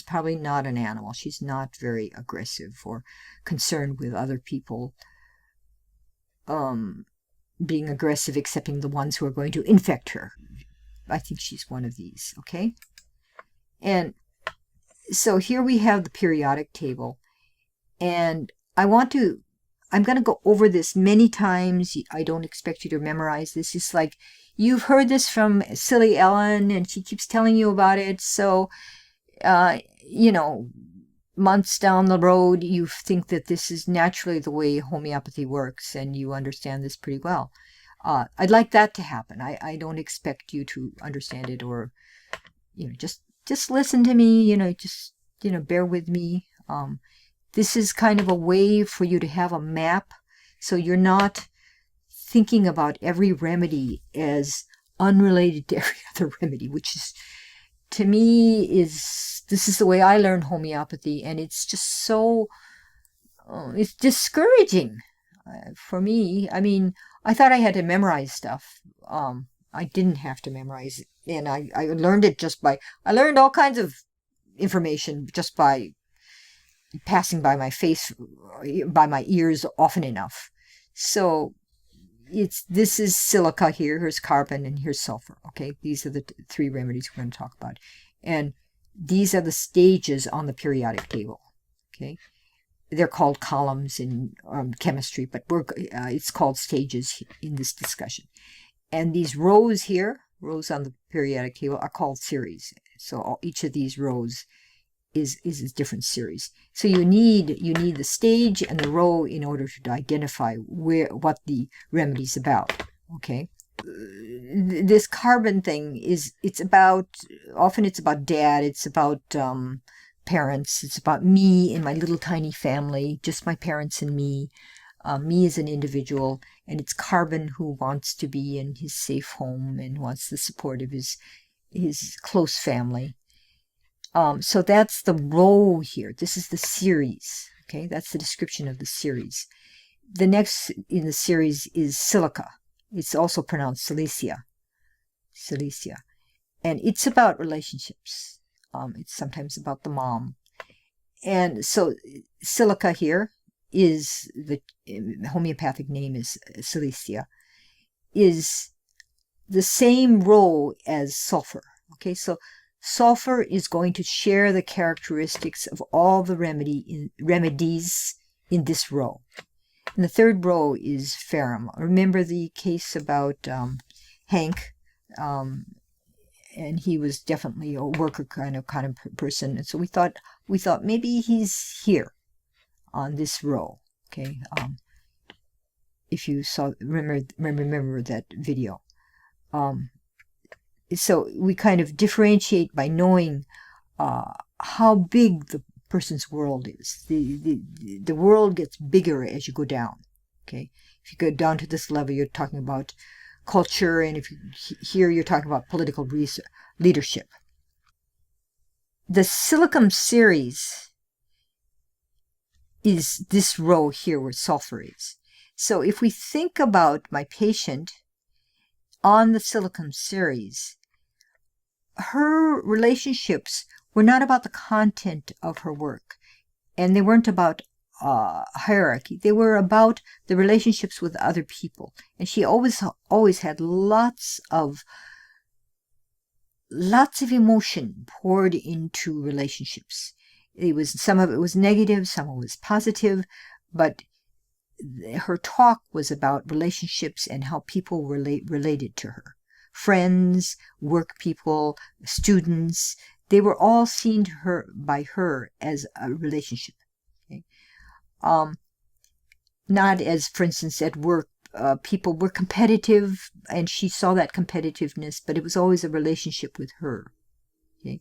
probably not an animal. She's not very aggressive or concerned with other people being aggressive, excepting the ones who are going to infect her. I think she's one of these, okay? And so here we have the periodic table, and I'm going to go over this many times. I don't expect you to memorize this. It's like you've heard this from Silly Ellen, and she keeps telling you about it. So, months down the road, you think that this is naturally the way homeopathy works, and you understand this pretty well. I'd like that to happen. I don't expect you to understand it, or, just listen to me, bear with me. This is kind of a way for you to have a map, so you're not thinking about every remedy as unrelated to every other remedy, which is, to me, this is the way I learned homeopathy, and it's just so, it's discouraging for me. I mean, I thought I had to memorize stuff. I didn't have to memorize it, and I learned it I learned all kinds of information just by passing by my face, by my ears often enough. So this is silica here, here's carbon, and here's sulfur. Okay, these are the three remedies we're going to talk about. And these are the stages on the periodic table. Okay, they're called columns in chemistry, but it's called stages in this discussion. And these rows here, rows on the periodic table, are called series. So each of these rows is a different series. So you need the stage and the row in order to identify what the remedy's about. Okay, this carbon thing often it's about dad, it's about parents, it's about me and my little tiny family, just my parents and me as an individual, and it's carbon who wants to be in his safe home and wants the support of his close family. So that's the row here. This is the series. Okay, that's the description of the series. The next in the series is silica. It's also pronounced silicia. Silicia. And it's about relationships. It's sometimes about the mom. And so silica here is, the homeopathic name is silicia, is the same row as sulfur. Okay, so sulfur is going to share the characteristics of all the remedies in this row. And the third row is ferrum. Remember the case about Hank, and he was definitely a worker kind of person. And so we thought maybe he's here on this row. Okay, if you remember that video. So we kind of differentiate by knowing how big the person's world is. The world gets bigger as you go down. Okay, if you go down to this level, you're talking about culture, and here you're talking about political leadership. The silicum series is this row here where sulfur is. So if we think about my patient on the silicum series, her relationships were not about the content of her work, and they weren't about hierarchy. They were about the relationships with other people, and she always had lots of emotion poured into relationships. Some of it was negative, some of it was positive, but her talk was about relationships and how people related to her. friends, work people, students, they were all seen to her by her as a relationship. Okay? Not as, for instance, at work, people were competitive, and she saw that competitiveness, but it was always a relationship with her. Okay?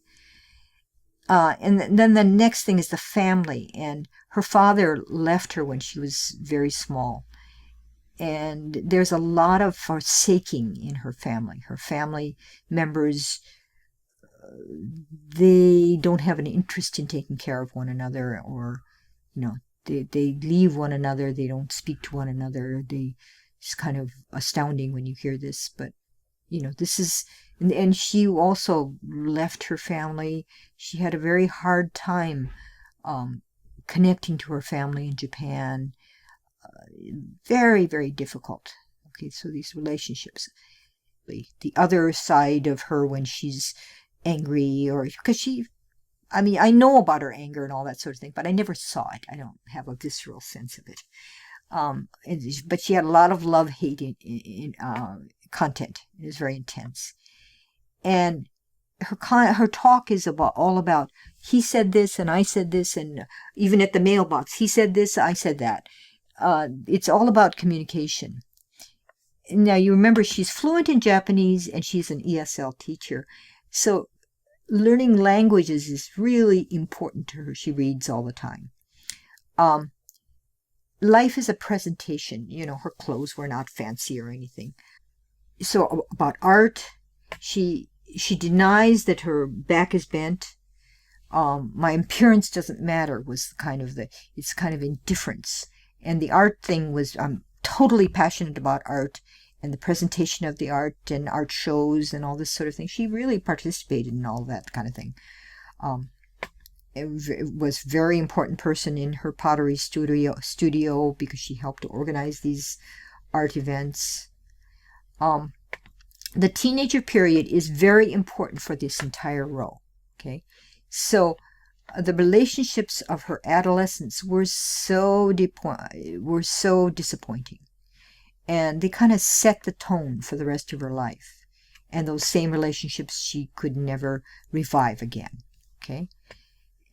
And then the next thing is the family. And her father left her when she was very small. And there's a lot of forsaking in her family. Her family members, they don't have an interest in taking care of one another, or, they leave one another. They don't speak to one another. It's kind of astounding when you hear this, but this is, and she also left her family. She had a very hard time connecting to her family in Japan. Very, very difficult. Okay, so these relationships. The other side of her when she's angry, or because I know about her anger and all that sort of thing, but I never saw it. I don't have a visceral sense of it. But she had a lot of love-hate in content. It was very intense. And her talk is all about, he said this and I said this, and even at the mailbox, he said this, I said that. It's all about communication. Now, you remember she's fluent in Japanese and she's an ESL teacher. So learning languages is really important to her. She reads all the time. Life is a presentation. Her clothes were not fancy or anything. So about art, she denies that her back is bent. My appearance doesn't matter was it's kind of indifference. And the art thing was, I'm totally passionate about art and the presentation of the art and art shows and all this sort of thing. She really participated in all that kind of thing. It was a very important person in her pottery studio because she helped to organize these art events. The teenager period is very important for this entire row. Okay, so the relationships of her adolescence were so disappointing, and they kind of set the tone for the rest of her life. And those same relationships she could never revive again. Okay.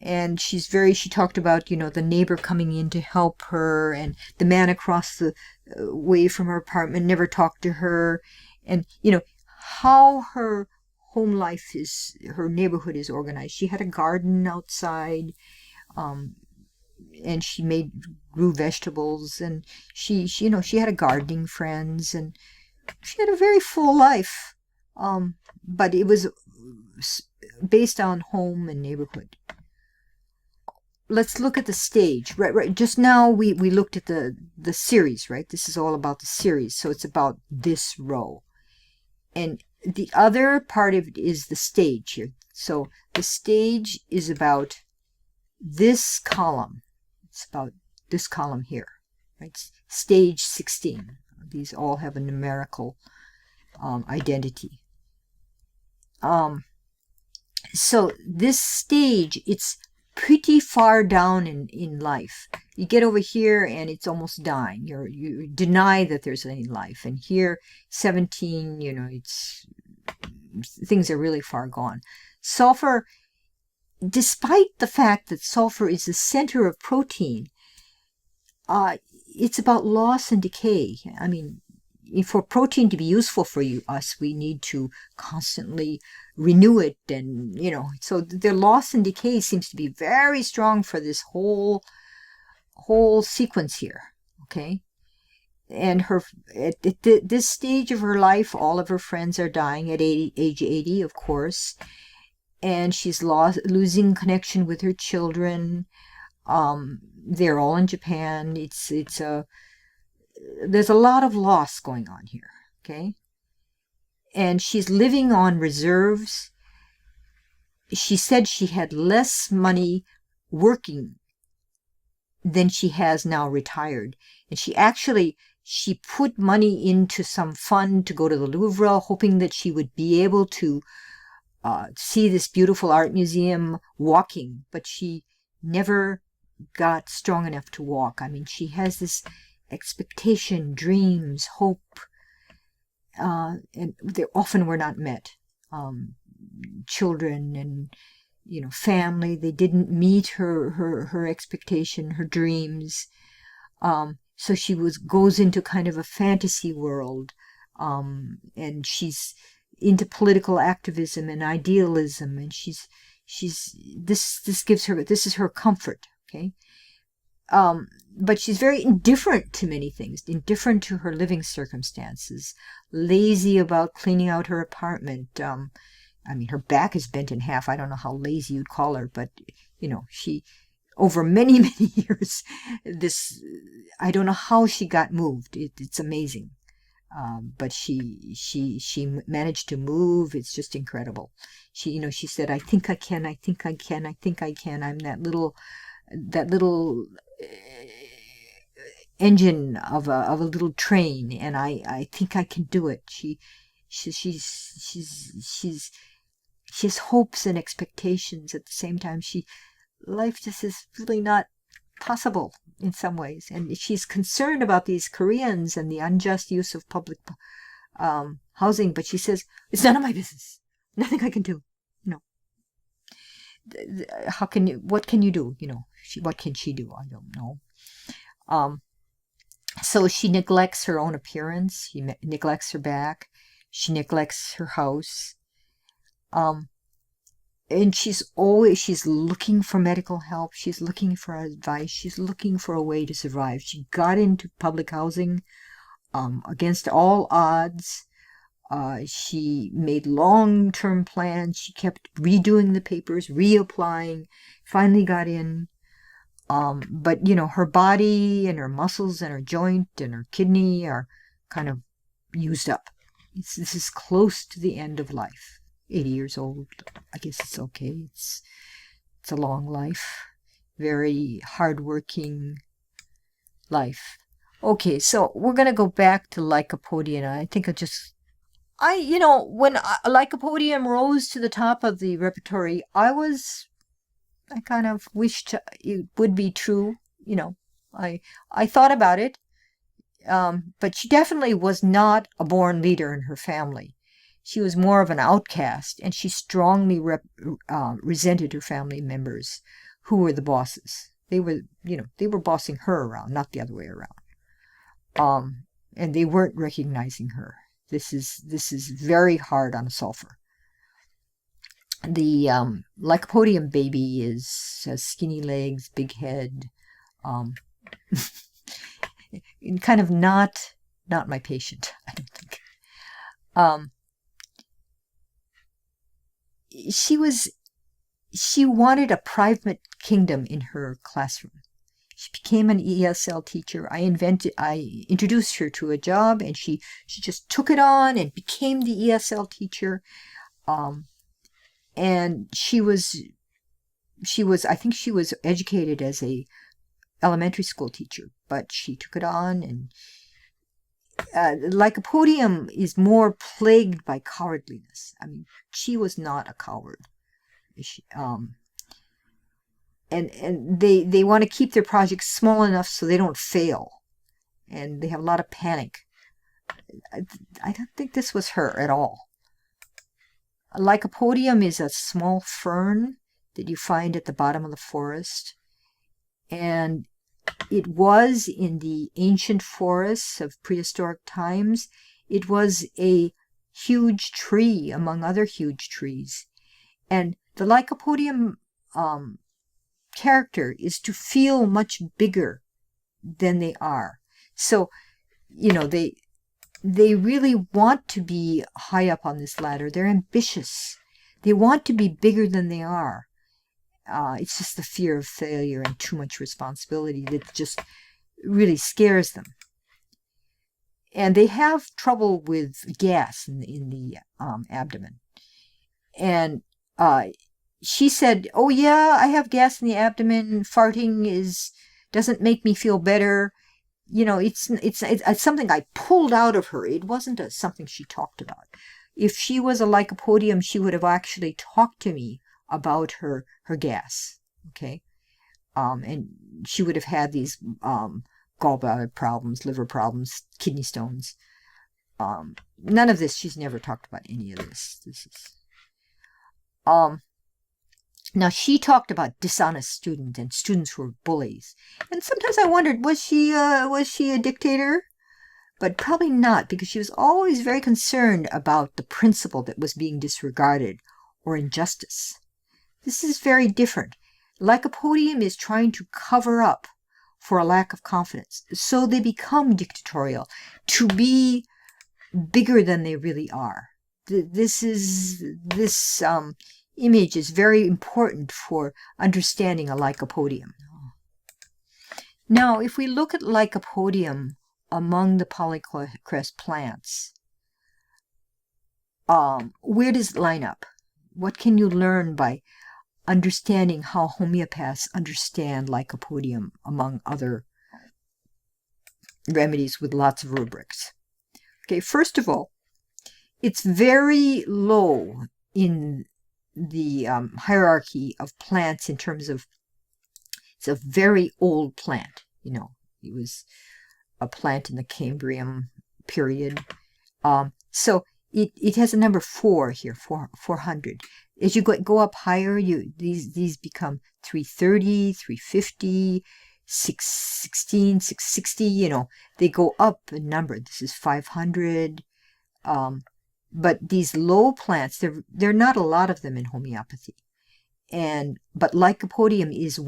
And she talked about, the neighbor coming in to help her, and the man across the way from her apartment never talked to her. And, how her home life her neighborhood is organized. She had a garden outside, and she grew vegetables, and she had a gardening friends, and she had a very full life. But it was based on home and neighborhood. Let's look at the stage. Right. Just now we looked at the series, right? This is all about the series, so it's about this row. And the other part of it is the stage here. So the stage is about this column. It's about this column here, right? Stage 16. These all have a numerical identity. So this stage, it's pretty far down in life. You get over here and it's almost dying. You deny that there's any life. And here, 17, things are really far gone. Sulfur, despite the fact that sulfur is the center of protein, it's about loss and decay. For protein to be useful for us, we need to constantly renew it, and so the loss and decay seems to be very strong for this whole sequence here. Okay, and at this stage of her life, all of her friends are dying at age 80, of course, and she's losing connection with her children. They're all in Japan. There's a lot of loss going on here, okay? And she's living on reserves. She said she had less money working than she has now retired. And she put money into some fund to go to the Louvre, hoping that she would be able to see this beautiful art museum walking, but she never got strong enough to walk. She has this expectation, dreams, hope, and they often were not met. Children and family, they didn't meet her expectation, her dreams. So she goes into kind of a fantasy world, and she's into political activism and idealism, and this is her comfort, okay? But she's very indifferent to many things, indifferent to her living circumstances, lazy about cleaning out her apartment. Her back is bent in half. I don't know how lazy you'd call her, but she, over many, many years, I don't know how she got moved. It's amazing. But she managed to move. It's just incredible. She said, I think I can, I think I can, I think I can. I'm that little engine of a little train, and I think I can do it. She has hopes and expectations at the same time. Life just is really not possible in some ways, and she's concerned about these Koreans and the unjust use of public housing. But she says, it's none of my business. Nothing I can do. What can you do? What can she do? I don't know. So she neglects her own appearance. She neglects her back. She neglects her house. And she's looking for medical help. She's looking for advice. She's looking for a way to survive. She got into public housing against all odds. She made long-term plans. She kept redoing the papers, reapplying, finally got in. But, her body and her muscles and her joint and her kidney are kind of used up. This is close to the end of life. 80 years old. I guess it's okay. It's a long life. Very hardworking life. Okay, so we're going to go back to Lycopodium. I think when Lycopodium rose to the top of the repertory, I kind of wished it would be true. I thought about it, but she definitely was not a born leader in her family. She was more of an outcast, and she strongly resented her family members, who were the bosses. They were bossing her around, not the other way around. And they weren't recognizing her. This is very hard on a sulfur. The Lycopodium baby has skinny legs, big head, kind of not my patient, I don't think. She wanted a private kingdom in her classroom. She became an ESL teacher. I introduced her to a job, and she just took it on and became the ESL teacher. And I think she was educated as a elementary school teacher, but she took it on. And Lycopodium is more plagued by cowardliness. She was not a coward. And they want to keep their projects small enough so they don't fail, and they have a lot of panic. I don't think this was her at all. Lycopodium is a small fern that you find at the bottom of the forest, and it was in the ancient forests of prehistoric times. It was a huge tree among other huge trees, and the Lycopodium character is to feel much bigger than they are. So, they really want to be high up on this ladder. They're ambitious. They want to be bigger than they are. It's just the fear of failure and too much responsibility that just really scares them. And they have trouble with gas in the abdomen. And she said, "Oh yeah, I have gas in the abdomen. Farting doesn't make me feel better." It's something I pulled out of her. It wasn't something she talked about. If she was a Lycopodium, she would have actually talked to me about her gas. Okay, and she would have had these gallbladder problems, liver problems, kidney stones. None of this, she's never talked about any of this. This is, now she talked about dishonest students and students who were bullies. And sometimes I wondered, was she a dictator? But probably not, because she was always very concerned about the principle that was being disregarded or injustice. This is very different. Lycopodium is trying to cover up for a lack of confidence. So they become dictatorial, to be bigger than they really are. This image is very important for understanding a lycopodium. Now, if we look at Lycopodium among the polycrest plants, where does it line up? What can you learn by understanding how homeopaths understand Lycopodium among other remedies with lots of rubrics? Okay, first of all, it's very low in the hierarchy of plants in terms of, it's a very old plant. You know, it was a plant in the Cambrian period. So it has a number 4 here, 400. As you go up higher, these become 330, 350, 616, 660. You know, they go up in number. This is 500. But these low plants, there are not a lot of them in homeopathy. But Lycopodium is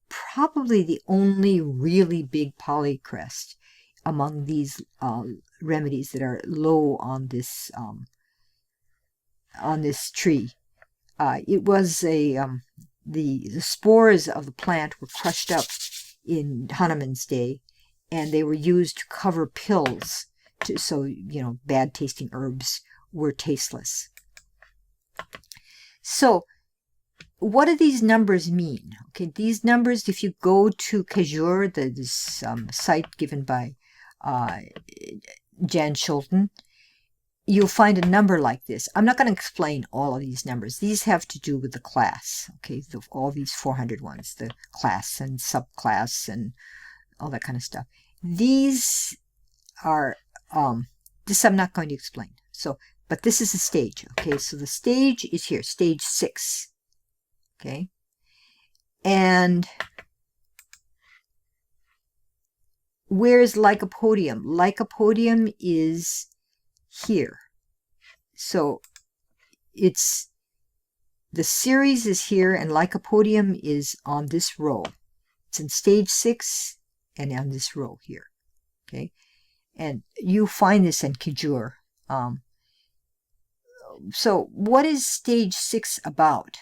probably the only really big polycrest among these remedies that are low on this tree. It was the spores of the plant were crushed up in Hahnemann's day, and they were used to cover pills, so bad tasting herbs were tasteless. So what do these numbers mean? Okay, these numbers, if you go to Cajur, this site given by Jan Sholten, you'll find a number like this. I'm not going to explain all of these numbers. These have to do with the class, okay, all these 400 ones, the class and subclass and all that kind of stuff. These are, this I'm not going to explain. But this is a stage, okay? So the stage is here, stage 6. Okay, and where's Lycopodium? Lycopodium is here. So the series is here, and Lycopodium is on this row. It's in stage 6 and on this row here. Okay, and you find this in Cajur. So what is stage 6 about?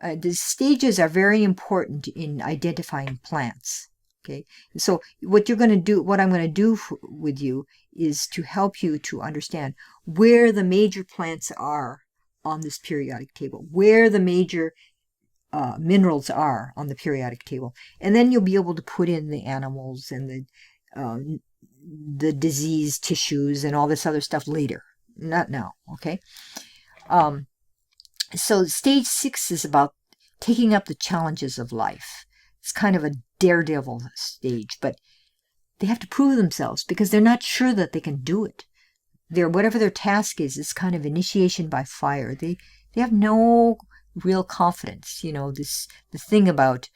The stages are very important in identifying plants. Okay, so what I'm going to do with you is to help you to understand where the major plants are on this periodic table, where the major minerals are on the periodic table, and then you'll be able to put in the animals and the disease tissues and all this other stuff later, not now. Okay. So stage 6 is about taking up the challenges of life. It's kind of a daredevil stage, but they have to prove themselves because they're not sure that they can do it. Whatever their task is kind of initiation by fire. They have no real confidence. The thing about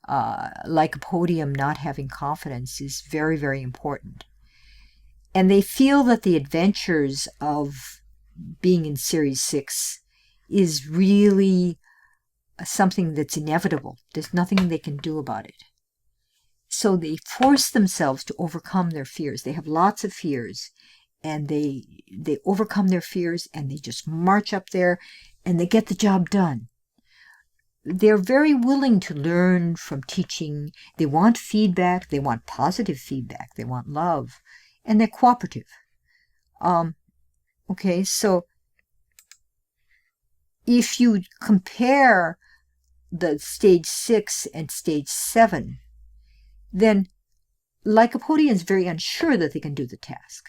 Lycopodium not having confidence is very, very important. And they feel that the adventures of being in Series 6 is really something that's inevitable. There's nothing they can do about it. So they force themselves to overcome their fears. They have lots of fears, and they overcome their fears, and they just march up there, and they get the job done. They're very willing to learn from teaching. They want feedback. They want positive feedback. They want love, and they're cooperative. Okay, so if you compare the stage 6 and stage 7, then Lycopodium is very unsure that they can do the task.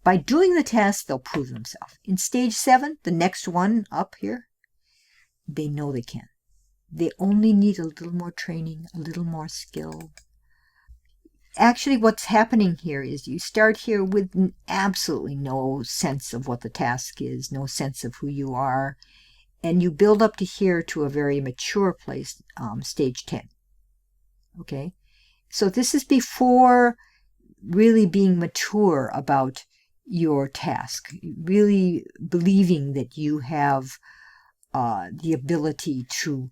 By doing the task, they'll prove themselves. In stage 7, the next one up here, they know they can. They only need a little more training, a little more skill. actually what's happening here is you start here with absolutely no sense of what the task is, no sense of who you are, and you build up to here to a very mature place, stage 10. Okay, so this is before really being mature about your task, really believing that you have the ability to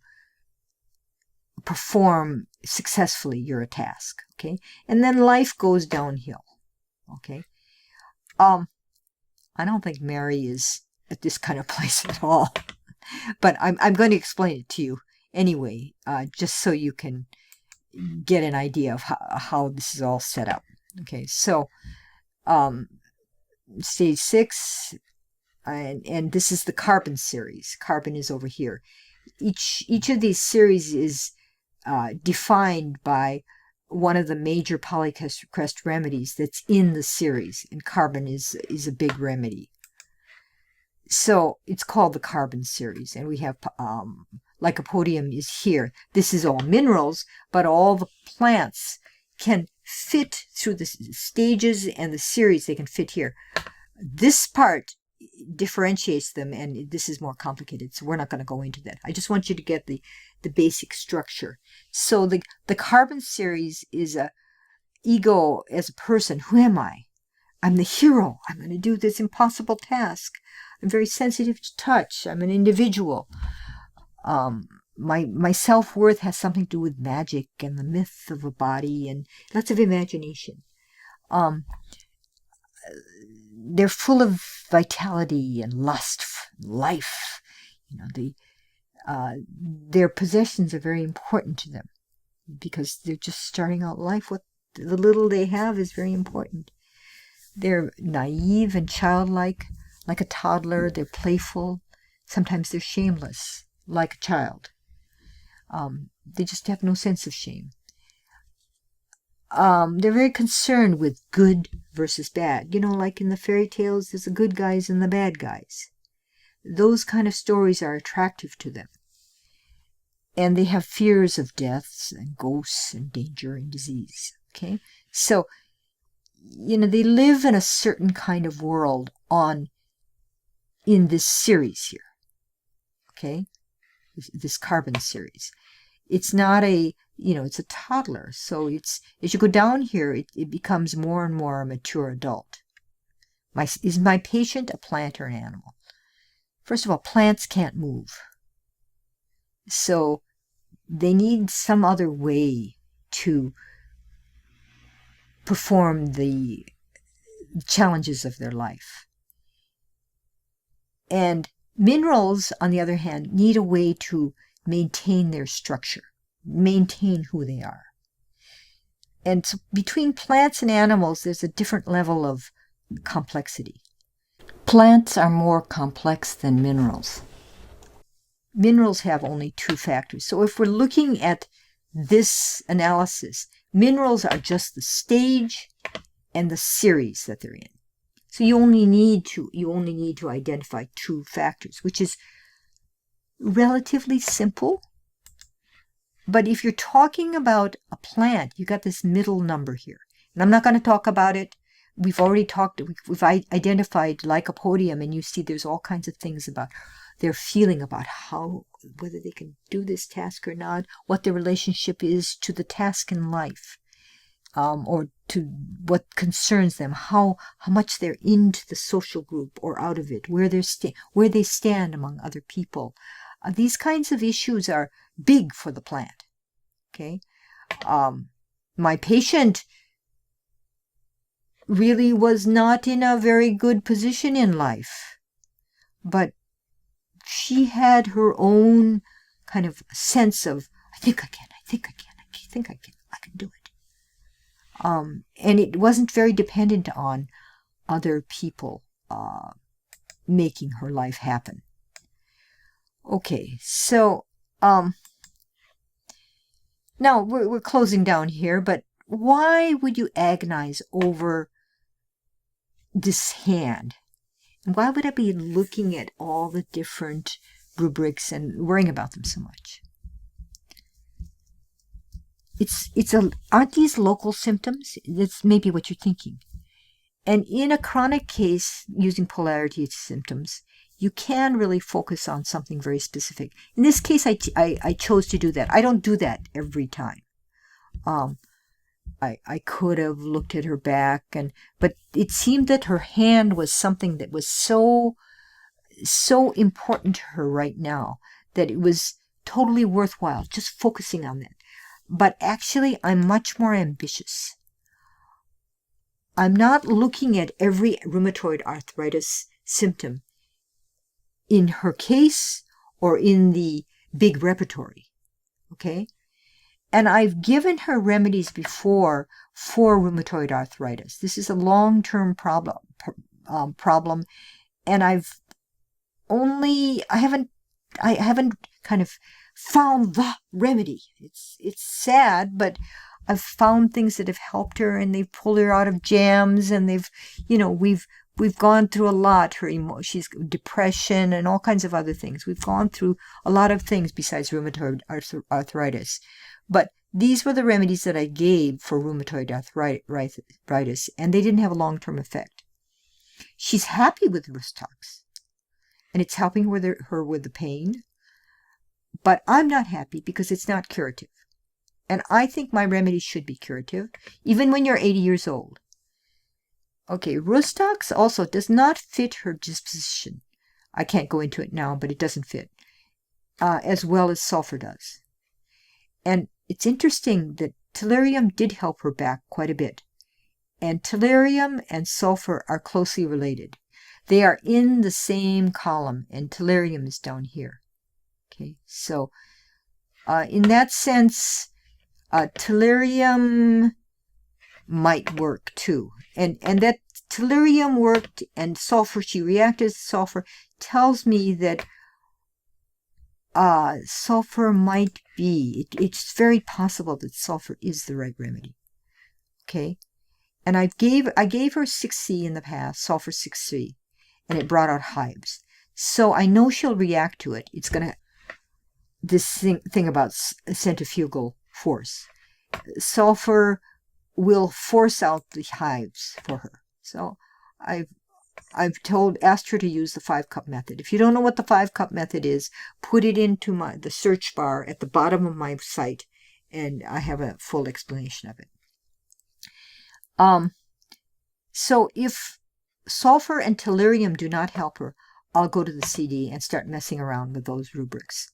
perform successfully your task. Okay, and then life goes downhill. Okay, I don't think Mary is at this kind of place at all, but I'm going to explain it to you anyway, just so you can get an idea of how this is all set up. Okay, so stage 6, and this is the carbon series. Carbon is over here. Each of these series is defined by one of the major polycrest remedies that's in the series, and carbon is a big remedy. So it's called the carbon series, and we have Lycopodium is here. This is all minerals, but all the plants can fit through the stages and the series. They can fit here. This part differentiates them, and this is more complicated, so we're not going to go into that. I just want you to get the basic structure. So the carbon series is a ego as a person. Who am I? I'm the hero. I'm going to do this impossible task. I'm very sensitive to touch. I'm an individual. My self-worth has something to do with magic and the myth of a body and lots of imagination. They're full of vitality and lust, life. Their possessions are very important to them because they're just starting out life. What the little they have is very important. They're naive and childlike, like a toddler. They're playful. Sometimes they're shameless, like a child. They just have no sense of shame. They're very concerned with good versus bad. Like in the fairy tales, there's the good guys and the bad guys. Those kind of stories are attractive to them. And they have fears of deaths and ghosts and danger and disease. Okay? So, they live in a certain kind of world in this series here. Okay? This carbon series. It's not it's a toddler. So as you go down here, it becomes more and more a mature adult. Is my patient a plant or an animal? First of all, plants can't move. So they need some other way to perform the challenges of their life. And minerals, on the other hand, need a way to maintain their structure, maintain who they are. And so between plants and animals, there's a different level of complexity. Plants are more complex than minerals. Minerals have only 2 factors. So if we're looking at this analysis, minerals are just the stage and the series that they're in. So you only need to identify 2 factors, which is relatively simple. But if you're talking about a plant, you got this middle number here. And I'm not going to talk about it. We've identified Lycopodium, and you see there's all kinds of things about their feeling about whether they can do this task or not, what their relationship is to the task in life, or to what concerns them, how much they're into the social group or out of it, where they stand among other people. These kinds of issues are big for the plant. Okay, my patient really was not in a very good position in life, but she had her own kind of sense of, I think I can do it. And it wasn't very dependent on other people making her life happen. Okay, so now we're closing down here, but why would you agonize over this hand? And why would I be looking at all the different rubrics and worrying about them so much? aren't these local symptoms? That's maybe what you're thinking. And in a chronic case, using polarity symptoms, you can really focus on something very specific. In this case, I chose to do that. I don't do that every time. I could have looked at her back, but it seemed that her hand was something that was so important to her right now that it was totally worthwhile just focusing on that. But actually, I'm much more ambitious. I'm not looking at every rheumatoid arthritis symptom in her case or in the big repertory, okay? And I've given her remedies before for rheumatoid arthritis. This is a long-term problem, and I haven't kind of found the remedy. It's sad, but I've found things that have helped her, and they've pulled her out of jams, and we've gone through a lot. She's depression and all kinds of other things. We've gone through a lot of things besides rheumatoid arthritis. But these were the remedies that I gave for rheumatoid arthritis, and they didn't have a long-term effect. She's happy with Rustox, and it's helping her with the pain. But I'm not happy because it's not curative. And I think my remedies should be curative, even when you're 80 years old. Okay, Rustox also does not fit her disposition. I can't go into it now, but it doesn't fit, as well as sulfur does. And it's interesting that tellurium did help her back quite a bit. And tellurium and sulfur are closely related. They are in the same column, and tellurium is down here. Okay, so in that sense, tellurium might work too. And that tellurium worked, and sulfur, she reacted to sulfur, tells me that sulfur might be, it's very possible that sulfur is the right remedy. Okay, and I gave her 6C in the past, sulfur 6C, and it brought out hives. So I know she'll react to it. It's gonna, this thing about centrifugal force. Sulfur will force out the hives for her. So I've asked her to use the 5-cup method. If you don't know what the 5-cup method is, put it into the search bar at the bottom of my site, and I have a full explanation of it. So if sulfur and tellurium do not help her, I'll go to the CD and start messing around with those rubrics.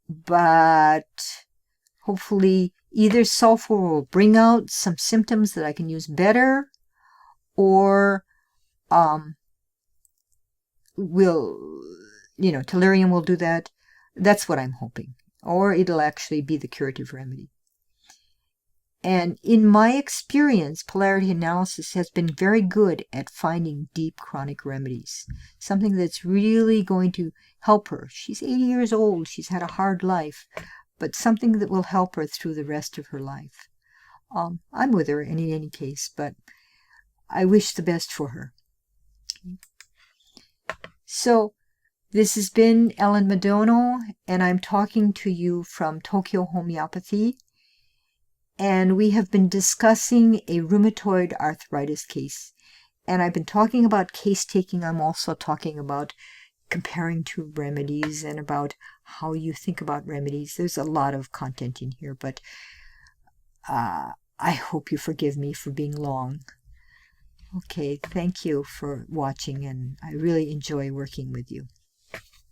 But hopefully either sulfur will bring out some symptoms that I can use better, or tellurium will do that. That's what I'm hoping. Or it'll actually be the curative remedy. And in my experience, polarity analysis has been very good at finding deep chronic remedies. Something that's really going to help her. She's 80 years old. She's had a hard life. But something that will help her through the rest of her life. I'm with her in any case, but I wish the best for her. So this has been Ellen Madono, and I'm talking to you from Tokyo Homeopathy. And we have been discussing a rheumatoid arthritis case. And I've been talking about case taking. I'm also talking about comparing two remedies and about how you think about remedies. There's a lot of content in here, but I hope you forgive me for being long. Okay, thank you for watching, and I really enjoy working with you.